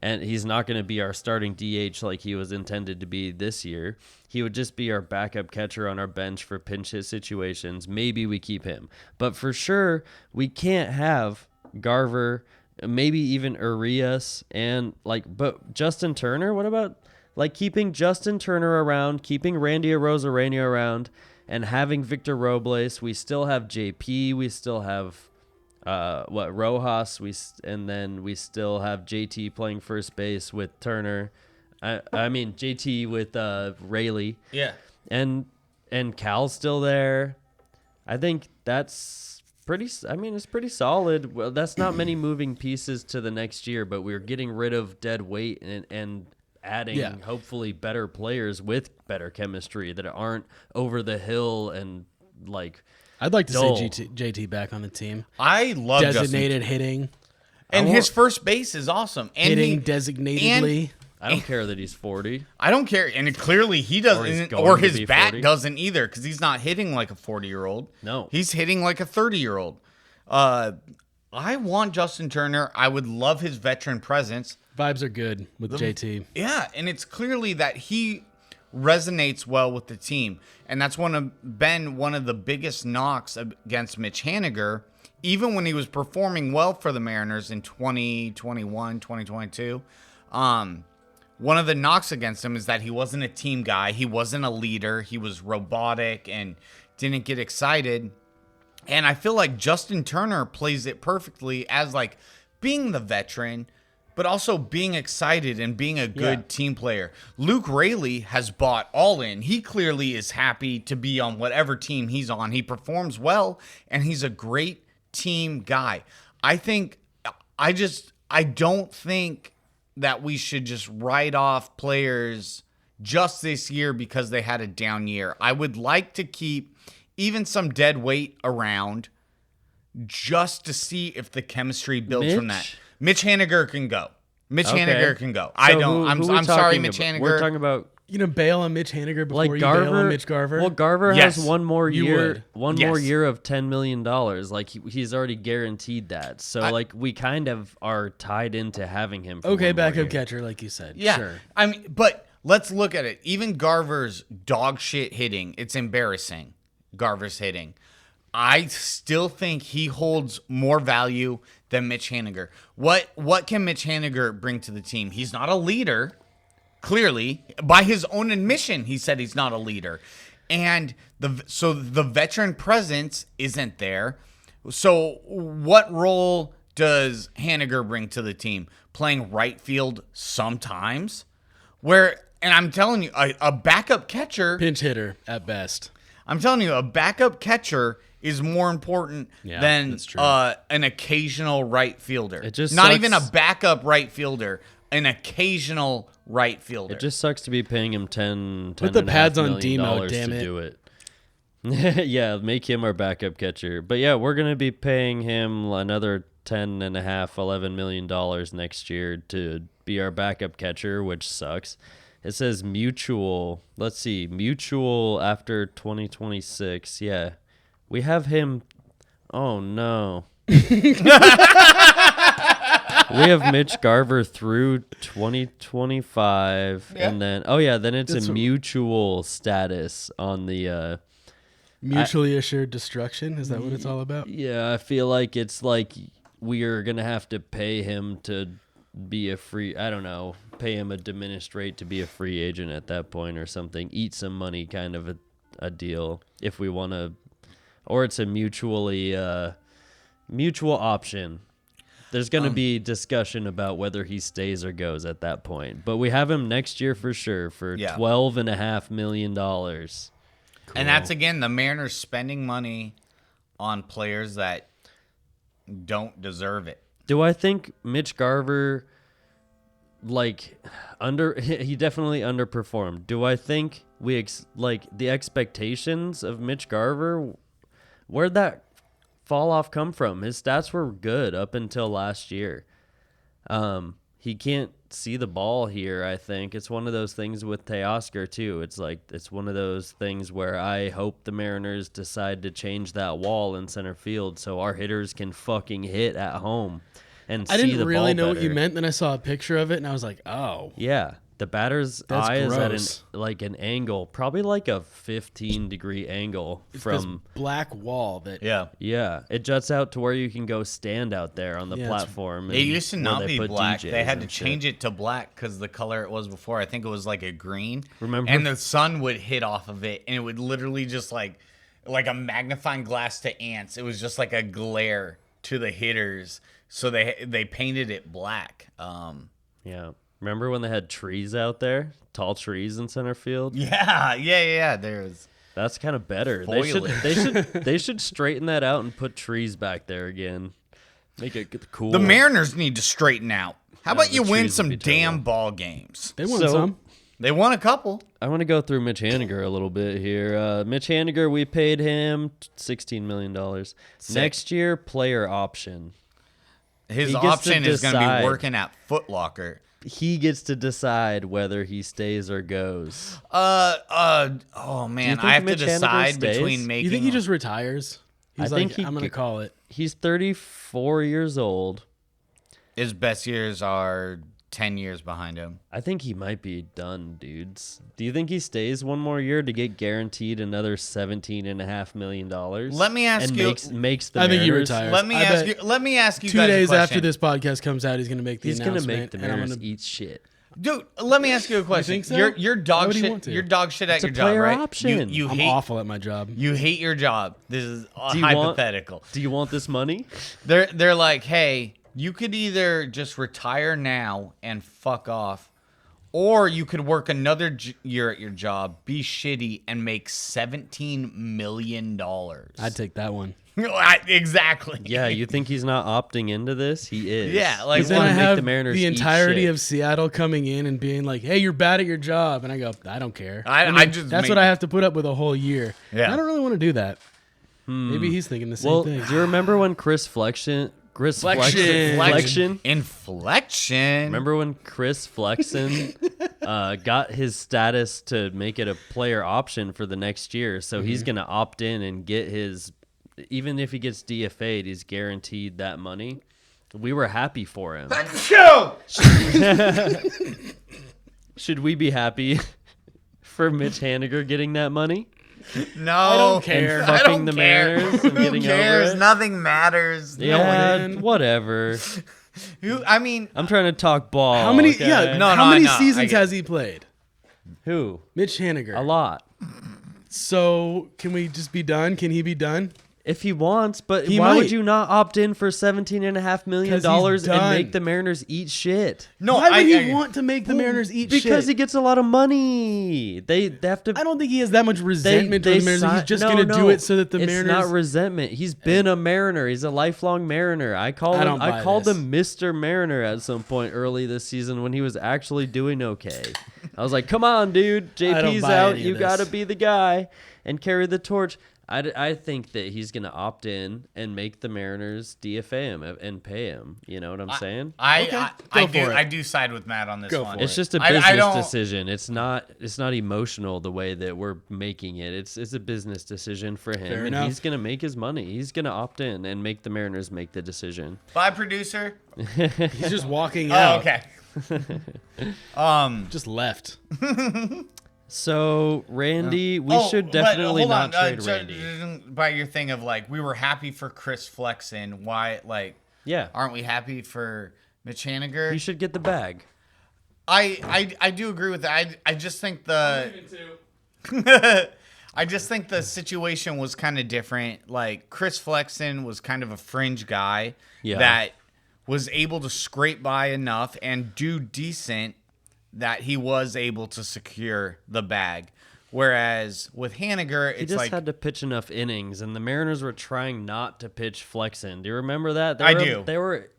And he's not going to be our starting DH like he was intended to be this year. He would just be our backup catcher on our bench for pinch hit situations. Maybe we keep him. But for sure, we can't have Garver, maybe even Urias, but Justin Turner? What about like keeping Justin Turner around, keeping Randy Arozarena around, and having Victor Robles? We still have JP. We still have Rojas. And then we still have JT playing first base with Turner. I mean JT with Rayleigh. Yeah. And Cal's still there. I think that's it's pretty solid. Well, that's not many moving pieces to the next year, but we're getting rid of dead weight and adding hopefully better players with better chemistry that aren't over the hill and like I'd like to dull. see JT back on the team. I love Designated hitting. And his first base is awesome. And hitting designatedly. I don't care that he's 40. I don't care. And clearly he doesn't, going or to his be bat 40. doesn't either, because he's not hitting like a 40-year-old. No. He's hitting like a 30-year-old. I want Justin Turner. I would love his veteran presence. Vibes are good with JT. Yeah, and it's clearly that he resonates well with the team. And that's been one of the biggest knocks against Mitch Haniger, even when he was performing well for the Mariners in 2021, 2022. One of the knocks against him is that he wasn't a team guy. He wasn't a leader. He was robotic and didn't get excited. And I feel like Justin Turner plays it perfectly as like being the veteran, but also being excited and being a good team player. Luke Rayleigh has bought all in. He clearly is happy to be on whatever team he's on. He performs well, and he's a great team guy. I don't think that we should just write off players just this year because they had a down year. I would like to keep even some dead weight around just to see if the chemistry builds from that. Mitch Haniger can go. Haniger can go. I'm sorry, Mitch Haniger. We're talking about bail on Mitch Haniger before like you Garver. bail on Mitch Garver. Well, Garver Yes, has one more you year. would. More year of $10 million. Like he's already guaranteed that. So we kind of are tied into having him. For okay, one more backup year. catcher, like you said. Yeah. Sure. I mean, but let's look at it. Even Garver's dog shit hitting, it's embarrassing. Garver's hitting. I still think he holds more value than Mitch Haniger. What can Mitch Haniger bring to the team? He's not a leader. Clearly, by his own admission, he said he's not a leader. And so the veteran presence isn't there. So what role does Haniger bring to the team? Playing right field sometimes? And I'm telling you, a backup catcher... Pinch hitter at best. I'm telling you, a backup catcher is more important than that's true. An occasional right fielder. It just not sucks. even a backup right fielder, an occasional right fielder. It just sucks to be paying him $10 Put the pads on $10.5 D million mode, damn to it. do it. Yeah, make him our backup catcher. But yeah, we're gonna be paying him another $11 million next year to be our backup catcher, which sucks. It says mutual. Let's see, mutual after 2026. Yeah, we have him. Oh no. We have Mitch Garver through 2025, and then then it's a mutual status on the. Mutually assured destruction. Is that what it's all about? Yeah, I feel like it's like we are gonna have to pay him to be a free. I don't know, pay him a diminished rate to be a free agent at that point or something. Eat some money, kind of a deal if we want to, or it's a mutually mutual option. There's going to be discussion about whether he stays or goes at that point. But we have him next year for sure for $12.5 million. Cool. And that's, again, the Mariners spending money on players that don't deserve it. Do I think Mitch Garver, he definitely underperformed. Do I think the expectations of Mitch Garver, where'd that fall off come from? His stats were good up until last year. He can't see the ball here, I think. It's one of those things with Teoscar too. It's one of those things where I hope the Mariners decide to change that wall in center field so our hitters can fucking hit at home and see the ball. I didn't really know what you better. meant. Then I saw a picture of it and I was like, oh. Yeah. The batter's That's eye gross. is at an angle, probably like a 15-degree angle It's from this black wall that Yeah, it juts out to where you can go stand out there on the Yeah, platform. It used to where not they be put black. DJs They had to and change shit. it to black because the color it was before. I think it was like a green. Remember? And the sun would hit off of it, and it would literally just like a magnifying glass to ants. It was just like a glare to the hitters. So they painted it black. Yeah. Remember when they had trees out there? Tall trees in center field? Yeah. There's That's kind of better. Foliage. They should straighten that out and put trees back there again. Make it cool. the Mariners need to straighten out. How about the you win trees would some be damn terrible. ball games? they won So- some. They won a couple. I want to go through Mitch Haniger a little bit here. Mitch Haniger, we paid him $16 million. Next year, player option. His He gets to option is going to decide. be working at Foot Locker. He gets to decide whether he stays or goes. Oh man, think I have to Mitch Haniger decide stays? between making. You think he just retires? He's I like, think he I'm going to g- call it. He's 34 years old. His best years are 10 years behind him. I think he might be done, dudes. Do you think he stays one more year to get guaranteed another $17.5 million? Let me ask and you- makes the I think he Mariners- retires. Let me I ask bet you. Let me ask you 2 guys a days after question. this podcast comes out, he's going to make the He's going to announcement. make the and I'm Mariners gonna- eat shit. Dude, let me ask you a question. think so? You're Why dog would he shit. want to? You're dog shit at It's a your job, player right? option. You I'm hate. awful at my job. You hate your job. This is Do you want- hypothetical. Do you want this money? They're like, hey, you could either just retire now and fuck off, or you could work another year at your job, be shitty, and make $17 million. I'd take that one. Exactly. Yeah, you think he's not opting into this? He is. Yeah, like, He's Then gonna I make have the Mariners the eat entirety shit. of Seattle coming in and being like, "Hey, you're bad at your job," and I go, "I don't care." I just that's make- what I have to put up with a whole year. Yeah. I don't really want to do that. Maybe he's thinking the same Well, thing. do you remember when Inflection. Inflection. Remember when Chris Flexen got his status to make it a player option for the next year? So he's going to opt in and get his, even if he gets DFA'd, he's guaranteed that money. We were happy for him. Should we be happy for Mitch Haniger getting that money? No, I don't care. And I fucking don't the care. Mariners and Who getting cares? over it? Nothing matters. Yeah, man. whatever. I mean, I'm trying to talk ball. how many? okay? Yeah, No, how no, many I know. I seasons get- has he played? Who? Mitch Haniger. A lot. So can we just be done? Can he be done? If he wants, but He why would might. you not opt in for $17.5 million 'Cause he's and done. make the Mariners eat shit? no, Why would I he want to make the Mariners eat shit? Because he gets a lot of money. They have to. I don't think he has that much resentment for the Mariners. He's just going to do it so that the it's Mariners. not resentment. He's been a Mariner. He's a lifelong Mariner. I don't buy called this. him Mr. Mariner at some point early this season when he was actually doing okay. I was like, "Come on, dude. I don't JP's buy out. any of You this. got to be the guy and carry the torch." I think that he's going to opt in and make the Mariners DFA him and pay him. You know what I'm saying? I do side with Matt on this Go one. for It's just a I business don't- decision. It's not emotional the way that we're making it. It's a business decision for him, Fair and enough. he's going to make his money. He's going to opt in and make the Mariners make the decision. Bye, producer. He's just walking Oh, out. okay. Just left. So, Randy, we should definitely not trade Randy. By your thing of like, we were happy for Chris Flexen. Why, like, Yeah. aren't we happy for Mitch Haniger? You should get the bag. I do agree with that. I just think I just think the situation was kind of different. Like, Chris Flexen was kind of a fringe guy that was able to scrape by enough and do decent that he was able to secure the bag. Whereas with Haniger, He it's just like, had to pitch enough innings, and the Mariners were trying not to pitch Flexen. Do you remember that? I do. They were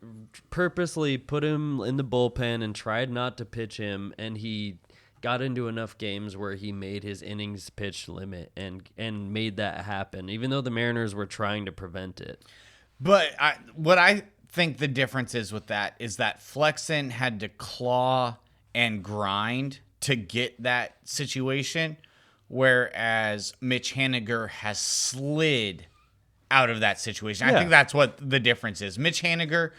purposely put him in the bullpen and tried not to pitch him, and he got into enough games where he made his innings pitch limit and made that happen, even though the Mariners were trying to prevent it. but what I think the difference is with that is that Flexen had to claw and grind to get that situation, whereas Mitch Haniger has slid out of that situation. I Yeah. think that's what the difference is. Mitch Haniger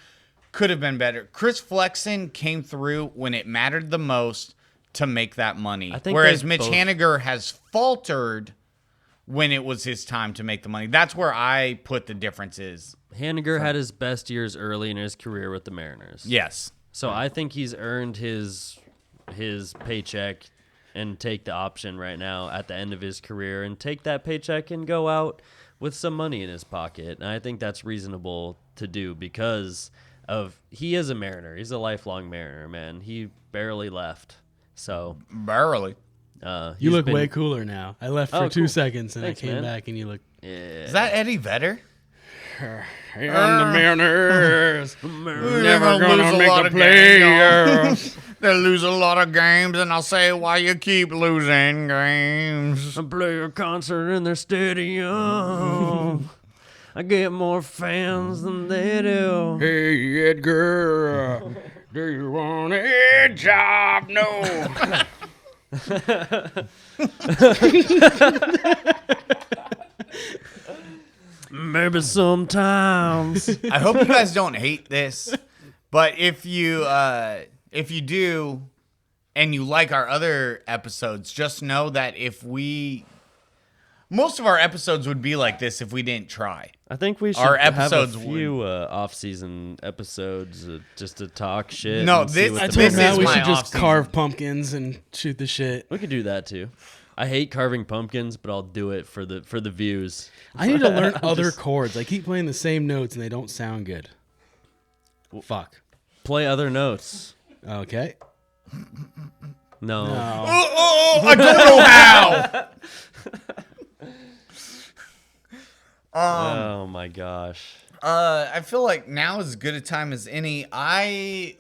could have been better. Chris Flexen came through when it mattered the most to make that money, I think whereas they Mitch both- Haniger has faltered when it was his time to make the money. That's where I put the differences. Haniger had his best years early in his career with the Mariners. Yes. So I think he's earned his paycheck and take the option right now at the end of his career and take that paycheck and go out with some money in his pocket. And I think that's reasonable to do because he is a Mariner. He's a lifelong Mariner, man. He barely left. So Barely. You he's look been- way cooler now. I left for Oh, 2 cool. seconds and Thanks, I came man. back and you look. Is that Eddie Vedder? And the Mariners Never gonna make a playoffs. They lose a lot of games, and I'll say why you keep losing games. I play a concert in their stadium. I get more fans than they do. Hey Edgar, do you want a job? No. Maybe sometimes. I hope you guys don't hate this, but if you do, and you like our other episodes, just know that most of our episodes would be like this if we didn't try. I think we should Our have episodes a few off-season episodes just to talk shit. No, and see this- what I the told This Matt is we my should just off-season. carve pumpkins and shoot the shit. We could do that too. I hate carving pumpkins, but I'll do it for the views. I need to learn other chords. I keep playing the same notes and they don't sound good. Fuck. Play other notes. Okay. No. I don't know how. Oh my gosh. I feel like now is as good a time as any.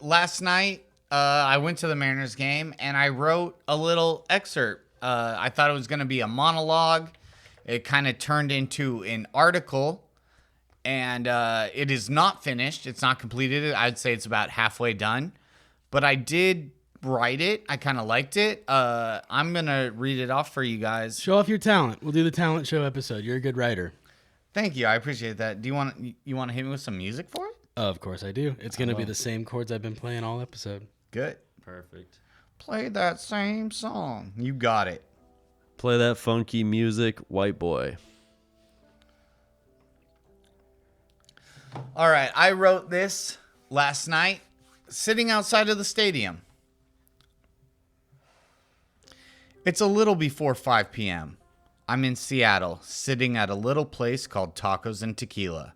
Last night I went to the Mariners game and I wrote a little excerpt. I thought it was going to be a monologue. It kind of turned into an article, and it is not finished. It's not completed. I'd say it's about halfway done, but I did write it. I kind of liked it. I'm going to read it off for you guys. Show off your talent. We'll do the talent show episode. You're a good writer. Thank you. I appreciate that. Do you want to hit me with some music for it? Of course I do. It's going to be the same chords I've been playing all episode. Good. Perfect. Play that same song. You got it. Play that funky music, white boy. All right. I wrote this last night sitting outside of the stadium. It's a little before 5 p.m. I'm in Seattle, sitting at a little place called Tacos and Tequila.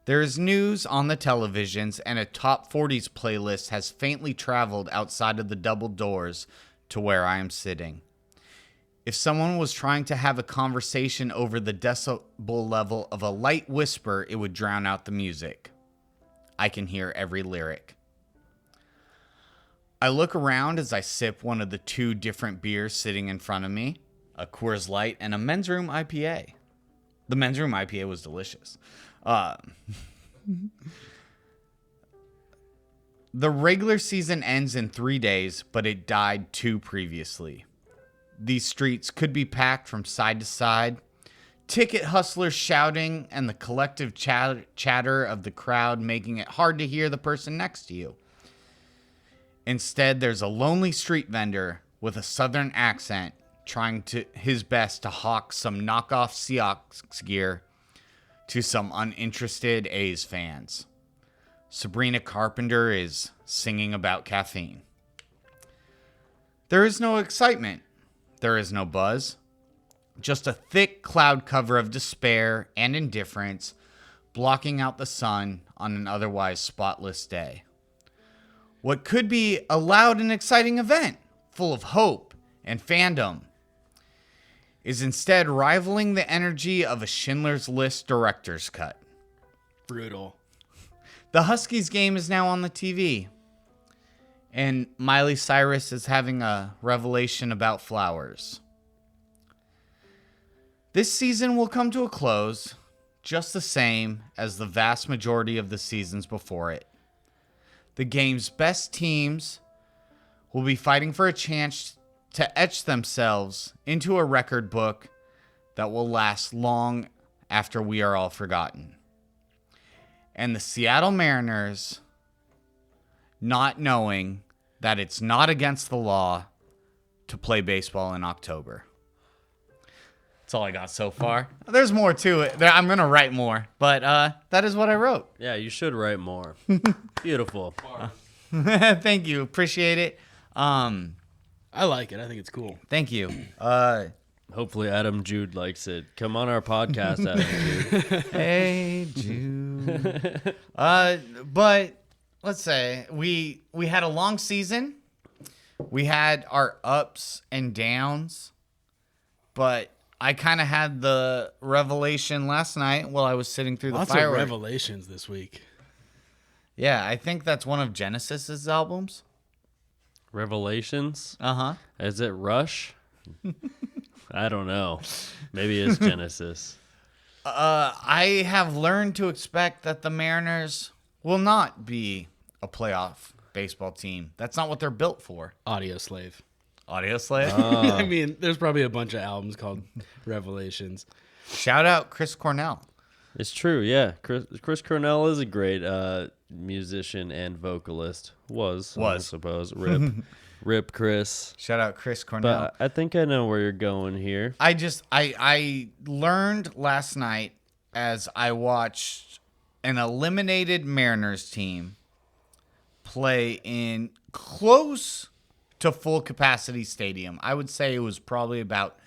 There is news on the televisions, and a top 40s playlist has faintly traveled outside of the double doors to where I am sitting. If someone was trying to have a conversation over the decibel level of a light whisper, it would drown out the music. I can hear every lyric. I look around as I sip one of the two different beers sitting in front of me, a Coors Light and a Men's Room IPA. The men's room IPA was delicious. The regular season ends in 3 days, but it died 2 previously. These streets could be packed from side to side. Ticket hustlers shouting and the collective chatter of the crowd making it hard to hear the person next to you. Instead, there's a lonely street vendor with a southern accent trying his best to hawk some knockoff Seahawks gear to some uninterested A's fans. Sabrina Carpenter is singing about caffeine. There is no excitement. There is no buzz. Just a thick cloud cover of despair and indifference blocking out the sun on an otherwise spotless day. What could be a loud and exciting event full of hope and fandom is instead rivaling the energy of a Schindler's List director's cut. Brutal. The Huskies game is now on the TV, and Miley Cyrus is having a revelation about flowers. This season will come to a close just the same as the vast majority of the seasons before it. The game's best teams will be fighting for a chance to etch themselves into a record book that will last long after we are all forgotten. And the Seattle Mariners, not knowing that it's not against the law to play baseball in October. That's all I got so far. There's more to it. I'm going to write more, but that is what I wrote. Yeah, you should write more. Beautiful. Thank you. Appreciate it. I like it. I think it's cool. Thank you. Hopefully Adam Jude likes it. Come on our podcast, Adam Jude. Hey, Jude. But let's say we had a long season. We had our ups and downs, but I kind of had the revelation last night while I was sitting through Lots the of fireworks. revelations this week. Yeah, I think that's one of Genesis's albums. Revelations? Uh-huh. Is it Rush? I don't know. Maybe it's Genesis. I have learned to expect that the Mariners will not be a playoff baseball team. That's not what they're built for. Audio Slave. Audio Slave. I mean, there's probably a bunch of albums called Revelations. Shout out Chris Cornell. It's true, yeah. Chris Cornell is a great musician and vocalist. I suppose. Rip Chris. Shout out Chris Cornell. But I think I know where you're going here. I learned last night as I watched an eliminated Mariners team play in close to full capacity stadium. I would say it was probably about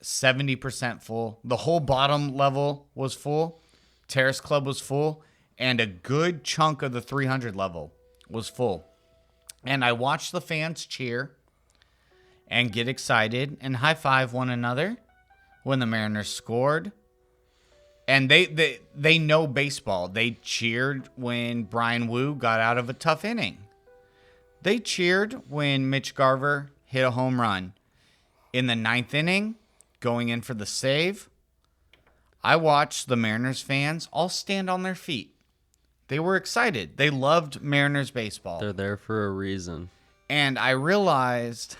70% full. The whole bottom level was full. Terrace Club was full. And a good chunk of the 300 level was full. And I watched the fans cheer and get excited and high-five one another when the Mariners scored. And they know baseball. They cheered when Brian Wu got out of a tough inning. They cheered when Mitch Garver hit a home run. In the 9th inning, going in for the save, I watched the Mariners fans all stand on their feet. They were excited. They loved Mariners baseball. They're there for a reason. And I realized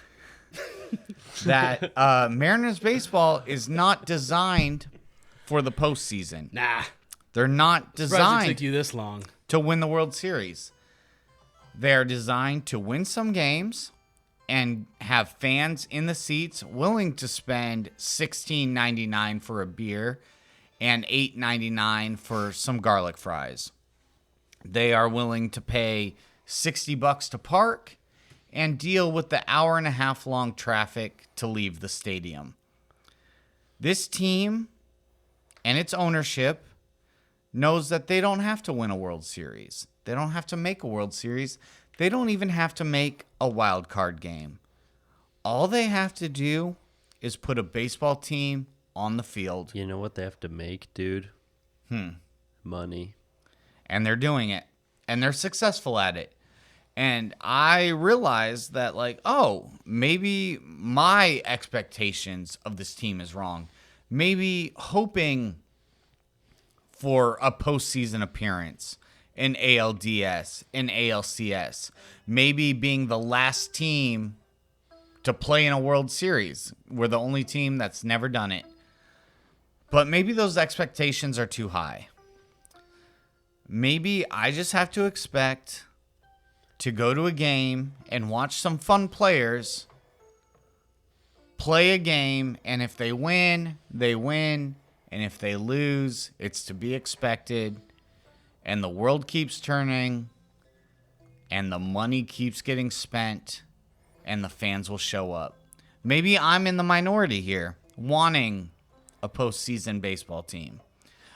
that Mariners baseball is not designed for the postseason. Nah. They're not Surprised it designed took you this long. to win the World Series. They're designed to win some games and have fans in the seats willing to spend $16.99 for a beer and $8.99 for some garlic fries. They are willing to pay $60 to park and deal with the hour-and-a-half long traffic to leave the stadium. This team and its ownership knows that they don't have to win a World Series. They don't have to make a World Series. They don't even have to make a wild card game. All they have to do is put a baseball team on the field. You know what they have to make, dude? Money. And they're doing it. And they're successful at it. And I realized that, maybe my expectations of this team is wrong. maybe hoping for a postseason appearance in ALDS, in ALCS, maybe being the last team to play in a World Series. We're the only team that's never done it. But maybe those expectations are too high. Maybe I just have to expect to go to a game and watch some fun players play a game, and if they win, they win, and if they lose, it's to be expected, and the world keeps turning, and the money keeps getting spent, and the fans will show up. Maybe I'm in the minority here, wanting a postseason baseball team.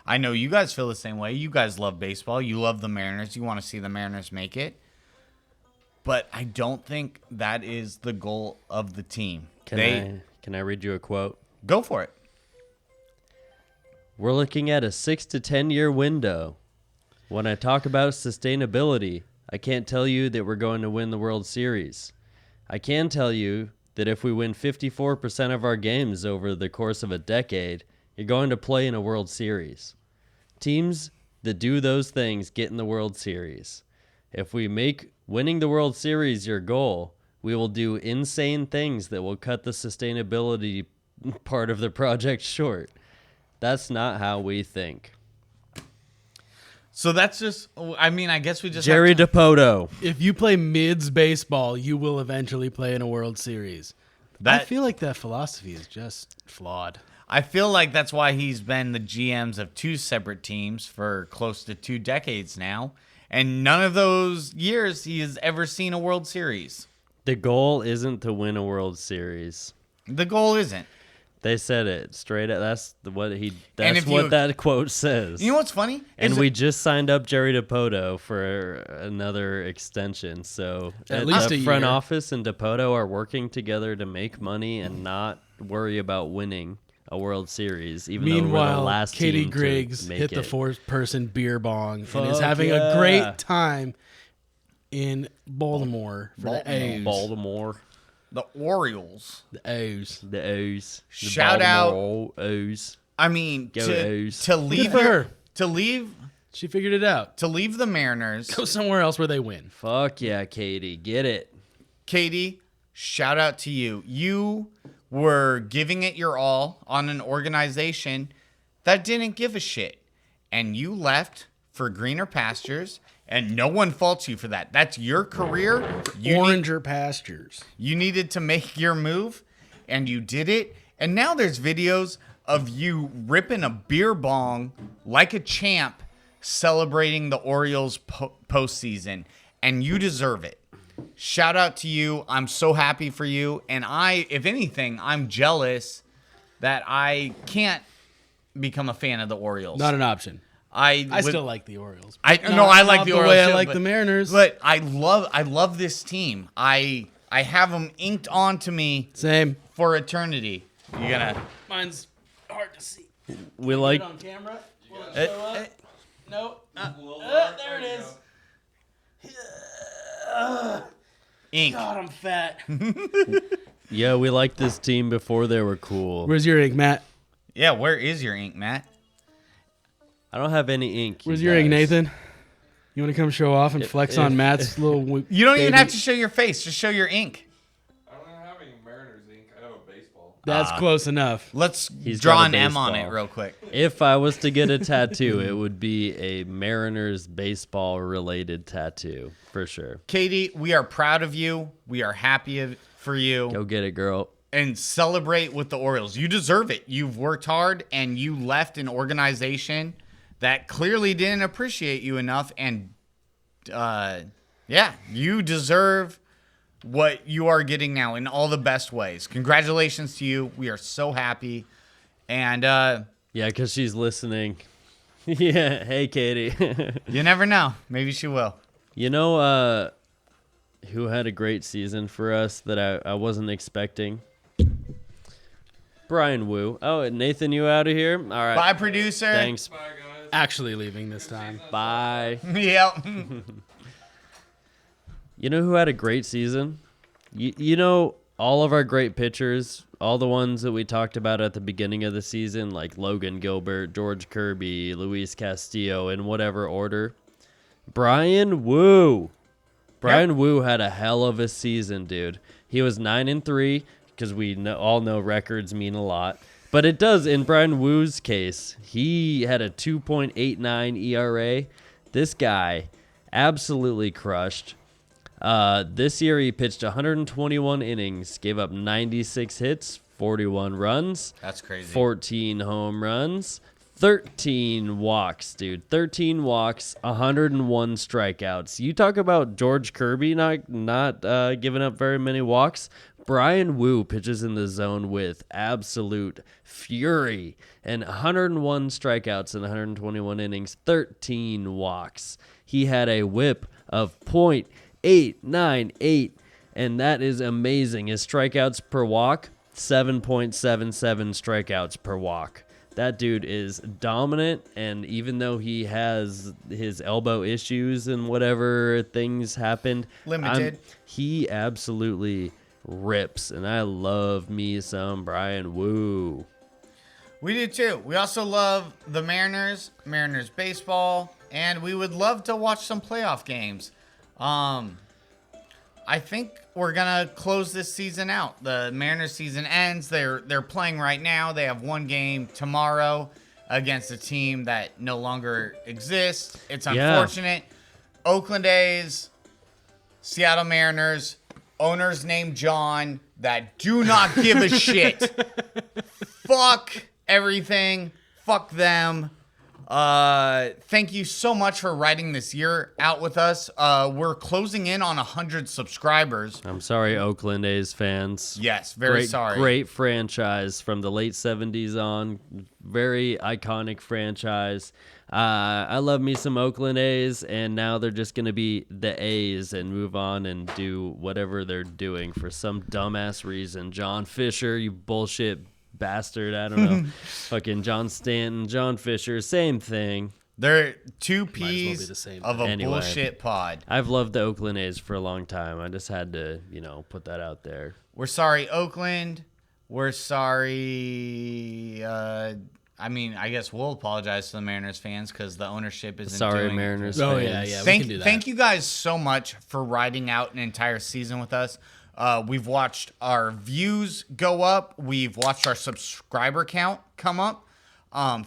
I know you guys feel the same way. You guys love baseball. You love the Mariners. You want to see the Mariners make it. But I don't think that is the goal of the team. Can I read you a quote? Go for it. We're looking at a 6 to 10 year window. When I talk about sustainability, I can't tell you that we're going to win the World Series. I can tell you that if we win 54% of our games over the course of a decade, you're going to play in a World Series. Teams that do those things get in the World Series. If we make winning the World Series your goal, we will do insane things that will cut the sustainability part of the project short. That's not how we think. So that's just, I mean, I guess we just Jerry DiPoto. If you play mids baseball, you will eventually play in a World Series. I feel like that philosophy is just flawed. I feel like that's why he's been the GMs of two separate teams for close to 2 decades now. And none of those years he has ever seen a World Series. The goal isn't to win a World Series. The goal isn't. They said it straight up. That's what if that quote says. You know what's funny? And we just signed up Jerry DiPoto for another extension. So At least the a front year. office and DiPoto are working together to make money and not worry about winning a World Series. Even though we're the Meanwhile, last Katie team Griggs to make hit the it. 4-person beer bong and is Fuck having yeah. a great time in Baltimore for the A's. Baltimore. The Orioles. The A's. The O's. The Shout out- Baltimore O's. I mean, Go O's. to leave Good for her. to leave She figured it out. the Mariners. Go somewhere else where they win. Fuck yeah, Katie. Get it. Katie, shout out to you. You were giving it your all on an organization that didn't give a shit. And you left for greener pastures, and no one faults you for that. That's your career. Oranger pastures. You needed to make your move, and you did it. And now there's videos of you ripping a beer bong like a champ celebrating the Orioles postseason, and you deserve it. Shout out to you. I'm so happy for you. And if anything, I'm jealous that I can't become a fan of the Orioles. Not an option. I still like the Orioles. I Not- like not the the Orioles. way I too, like the Mariners. But I love this team. I have them inked onto me Same. for eternity. You gonna? Mine's hard to see. We like on camera. Eh, Nope. There it is. ink. God, I'm fat. Yeah, we liked this team before they were cool. Where's your ink, Matt? Yeah, where is your ink, Matt? I don't have any ink. Where's your ink, guys. Nathan? You want to come show off and flex on Matt's little? You don't even baby- have to show your face. Just show your ink. I don't have any Mariners ink. I have a baseball. That's close enough. Let's He's draw got an a M on it baseball. real quick. If I was to get a tattoo, it would be a Mariners baseball related tattoo for sure. Katie, we are proud of you. We are happy for you. Go get it, girl. And celebrate with the Orioles. You deserve it. You've worked hard, and you left an organization that clearly didn't appreciate you enough. And yeah, you deserve what you are getting now in all the best ways. Congratulations to you. We are so happy. And Yeah, because she's listening. Yeah. Hey, Katie. you never know. Maybe she will. You know who had a great season for us that I wasn't expecting? Brian Wu. Oh, Nathan, you out of here? All right. Bye, producer. Thanks. Bye, guys. Actually leaving this time. Bye. Yep. You know who had a great season? You know all of our great pitchers, all the ones that we talked about at the beginning of the season, like Logan Gilbert, George Kirby, Luis Castillo, in whatever order. Brian Wu. Brian Wu had a hell of a season, dude. He was 9-3 because we all know records mean a lot. But it does, in Brian Wu's case, he had a 2.89 ERA. This guy absolutely crushed. This year he pitched 121 innings, gave up 96 hits, 41 runs. That's crazy. 14 home runs, 13 walks, dude. 13 walks, 101 strikeouts. You talk about George Kirby not giving up very many walks. Brian Wu pitches in the zone with absolute fury and 101 strikeouts in 121 innings, 13 walks. He had a whip of .898, and that is amazing. His strikeouts per walk, 7.77 strikeouts per walk. That dude is dominant, and even though he has his elbow issues and whatever things happened, Limited. he absolutely rips, and I love me some Brian Wu. We do too. We also love the Mariners baseball, and we would love to watch some playoff games. I think we're gonna close this season out. The Mariners season ends. They're playing right now. They have one game tomorrow against a team that no longer exists. It's unfortunate. Oakland A's, Seattle Mariners, owners named John that do not give a shit. Fuck everything. Fuck them. Thank you so much for riding this year out with us. We're closing in on 100 subscribers. I'm sorry, Oakland A's fans. Yes, very sorry. Great franchise from the late 70s on. Very iconic franchise. I love me some Oakland A's, and now they're just going to be the A's and move on and do whatever they're doing for some dumbass reason. John Fisher, you bullshit bastard. I don't know. Fucking John Stanton, John Fisher, same thing. They're two Might as well be peas the same of a Anyway. bullshit pod. I've loved the Oakland A's for a long time. I just had to, put that out there. We're sorry, Oakland. We're sorry. I guess we'll apologize to the Mariners fans because the ownership isn't Sorry, doing Mariners Oh, fans. yeah. We Thank, can do that. thank you guys so much for riding out an entire season with us. We've watched our views go up. We've watched our subscriber count come up.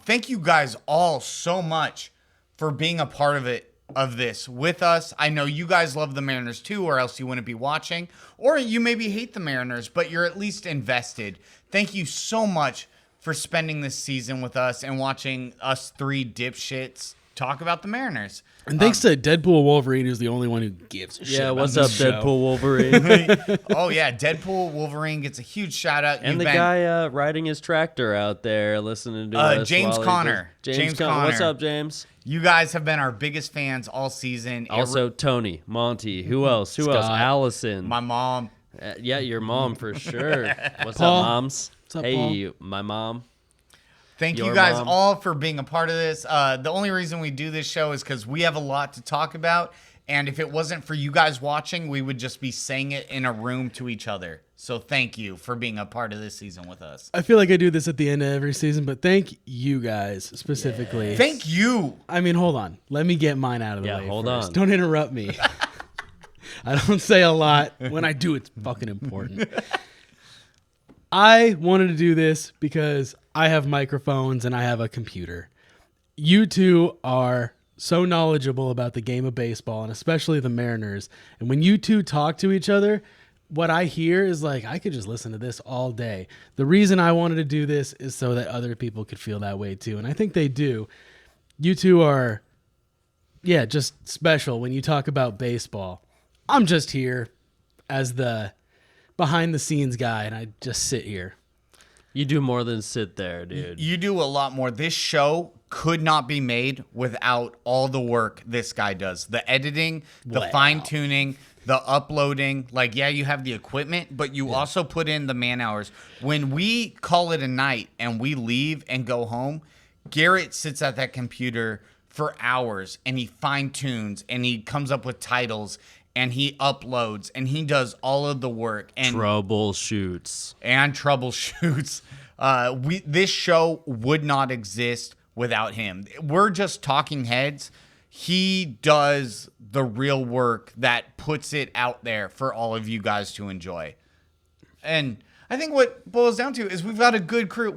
Thank you guys all so much for being a part of this with us. I know you guys love the Mariners too, or else you wouldn't be watching. Or you maybe hate the Mariners, but you're at least invested. Thank you so much for spending this season with us and watching us three dipshits talk about the Mariners. And thanks to Deadpool Wolverine, who's the only one who gives a shit. Yeah, about what's up, this show. Deadpool Wolverine? Oh yeah, Deadpool Wolverine gets a huge shout out. And the guy riding his tractor out there listening to us. James while he Conner. does- James What's Conner. up, James? You guys have been our biggest fans all season. Also, Tony, Monty. Who else? Who else? Scott. Allison. My mom. Yeah, your mom for sure. What's Paul. up, moms? What's up, hey, my mom. Thank you Your guys mom. all for being a part of this. The only reason we do this show is because we have a lot to talk about. And if it wasn't for you guys watching, we would just be saying it in a room to each other. So thank you for being a part of this season with us. I feel like I do this at the end of every season, but thank you guys specifically. Thank you. I mean, hold on. Let me get mine out of the Yeah, way hold first. on. Don't interrupt me. I don't say a lot. When I do, it's fucking important. I wanted to do this because I have microphones and I have a computer. You two are so knowledgeable about the game of baseball, and especially the Mariners. And when you two talk to each other, what I hear is like, I could just listen to this all day. The reason I wanted to do this is so that other people could feel that way too. And I think they do. You two are, just special when you talk about baseball. I'm just here as the behind the scenes guy, and I just sit here. You do more than sit there, dude. You do a lot more. This show could not be made without all the work this guy does. The editing, the Wow. fine tuning, the uploading. Like, yeah, you have the equipment, but you also put in the man hours. When we call it a night and we leave and go home, Garrett sits at that computer for hours and he fine tunes and he comes up with titles and he uploads and he does all of the work and Troubleshoots. This show would not exist without him. We're just talking heads. He does the real work that puts it out there for all of you guys to enjoy. And I think what boils down to is we've got a good crew.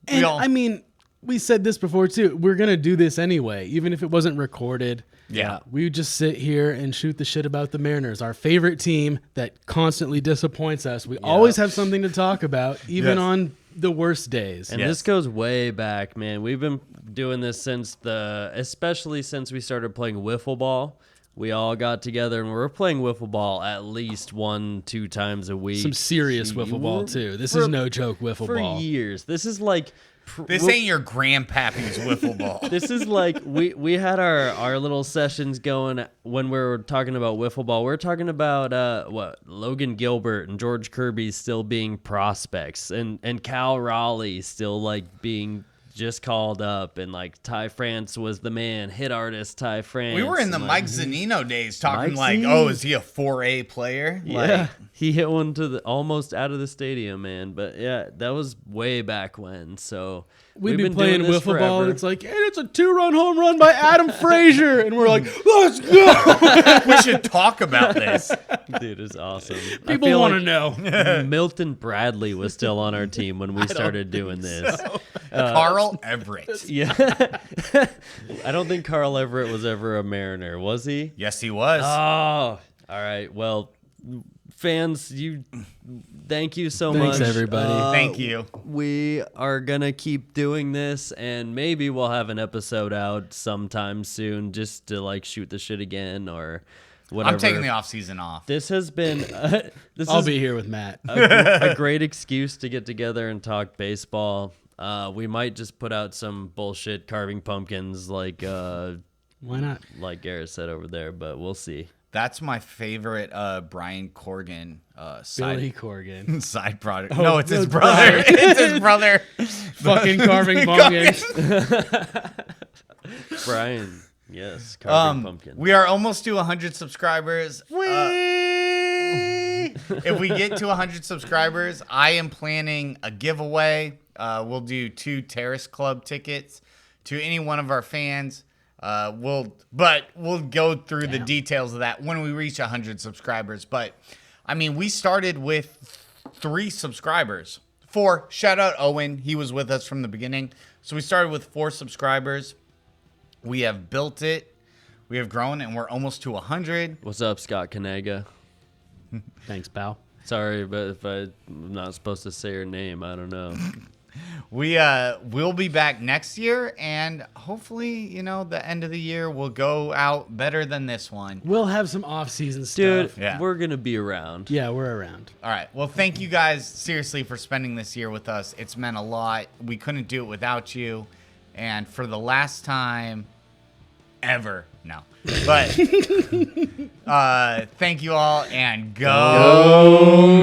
I mean, we said this before too. We're gonna do this anyway, even if it wasn't recorded. Yeah. We would just sit here and shoot the shit about the Mariners, our favorite team that constantly disappoints us. We always have something to talk about, even on the worst days. And this goes way back, man. We've been doing this especially since we started playing wiffle ball. We all got together and we were playing wiffle ball at least 1-2 times a week. Some serious wiffle ball too. This is no joke wiffle ball. For years. This is like... This ain't your grandpappy's wiffle ball. This is like we had our little sessions going when we were talking about wiffle ball. We were talking about Logan Gilbert and George Kirby still being prospects, and Cal Raleigh still like being just called up, and like Ty France was the man, hit artist Ty France. We were in the and, Mike Zanino days talking Mike Z. oh, is he a 4A player? Yeah, he hit one to almost out of the stadium, man. But yeah, that was way back when. So We'd we've be been playing doing this wiffle ball, and forever. it's like, and it's a 2-run home run by Adam Frazier, and we're like, let's go. We should talk about this. Dude, it's awesome. People want to know. Milton Bradley was still on our team when we started doing this. Carl Everett. Yeah. I don't think Carl Everett was ever a Mariner, was he? Yes, he was. Oh, all right. Well, fans, thank you so Thanks, much. everybody. Thank you. We are going to keep doing this, and maybe we'll have an episode out sometime soon just to like shoot the shit again or whatever. I'm taking the off season off. This has been I'll be here with Matt. a great excuse to get together and talk baseball. We might just put out some bullshit carving pumpkins like Why not? like Garrett said over there, but we'll see. That's my favorite Brian Corgan Billy Corgan. side product. Oh, No, it's his no, brother. It's his brother. Fucking carving pumpkins. Brian, yes, carving pumpkin. We are almost to 100 subscribers. If we get to 100 subscribers, I am planning a giveaway. We'll do 2 Terrace Club tickets to any one of our fans. We'll go through the details of that when we reach 100 subscribers. But I mean, we started with 3 subscribers. 4. Shout out Owen. He was with us from the beginning. So we started with 4 subscribers. We have built it. We have grown, and we're almost to 100. What's up, Scott Kanega? Thanks, pal. Sorry, but if I'm not supposed to say your name, I don't know. We'll be back next year, and hopefully, the end of the year will go out better than this one. We'll have some off-season Dude, stuff. Yeah. we're going to be around. Yeah, we're around. All right. Well, thank you guys seriously for spending this year with us. It's meant a lot. We couldn't do it without you. And for the last time ever, no. But thank you all, and go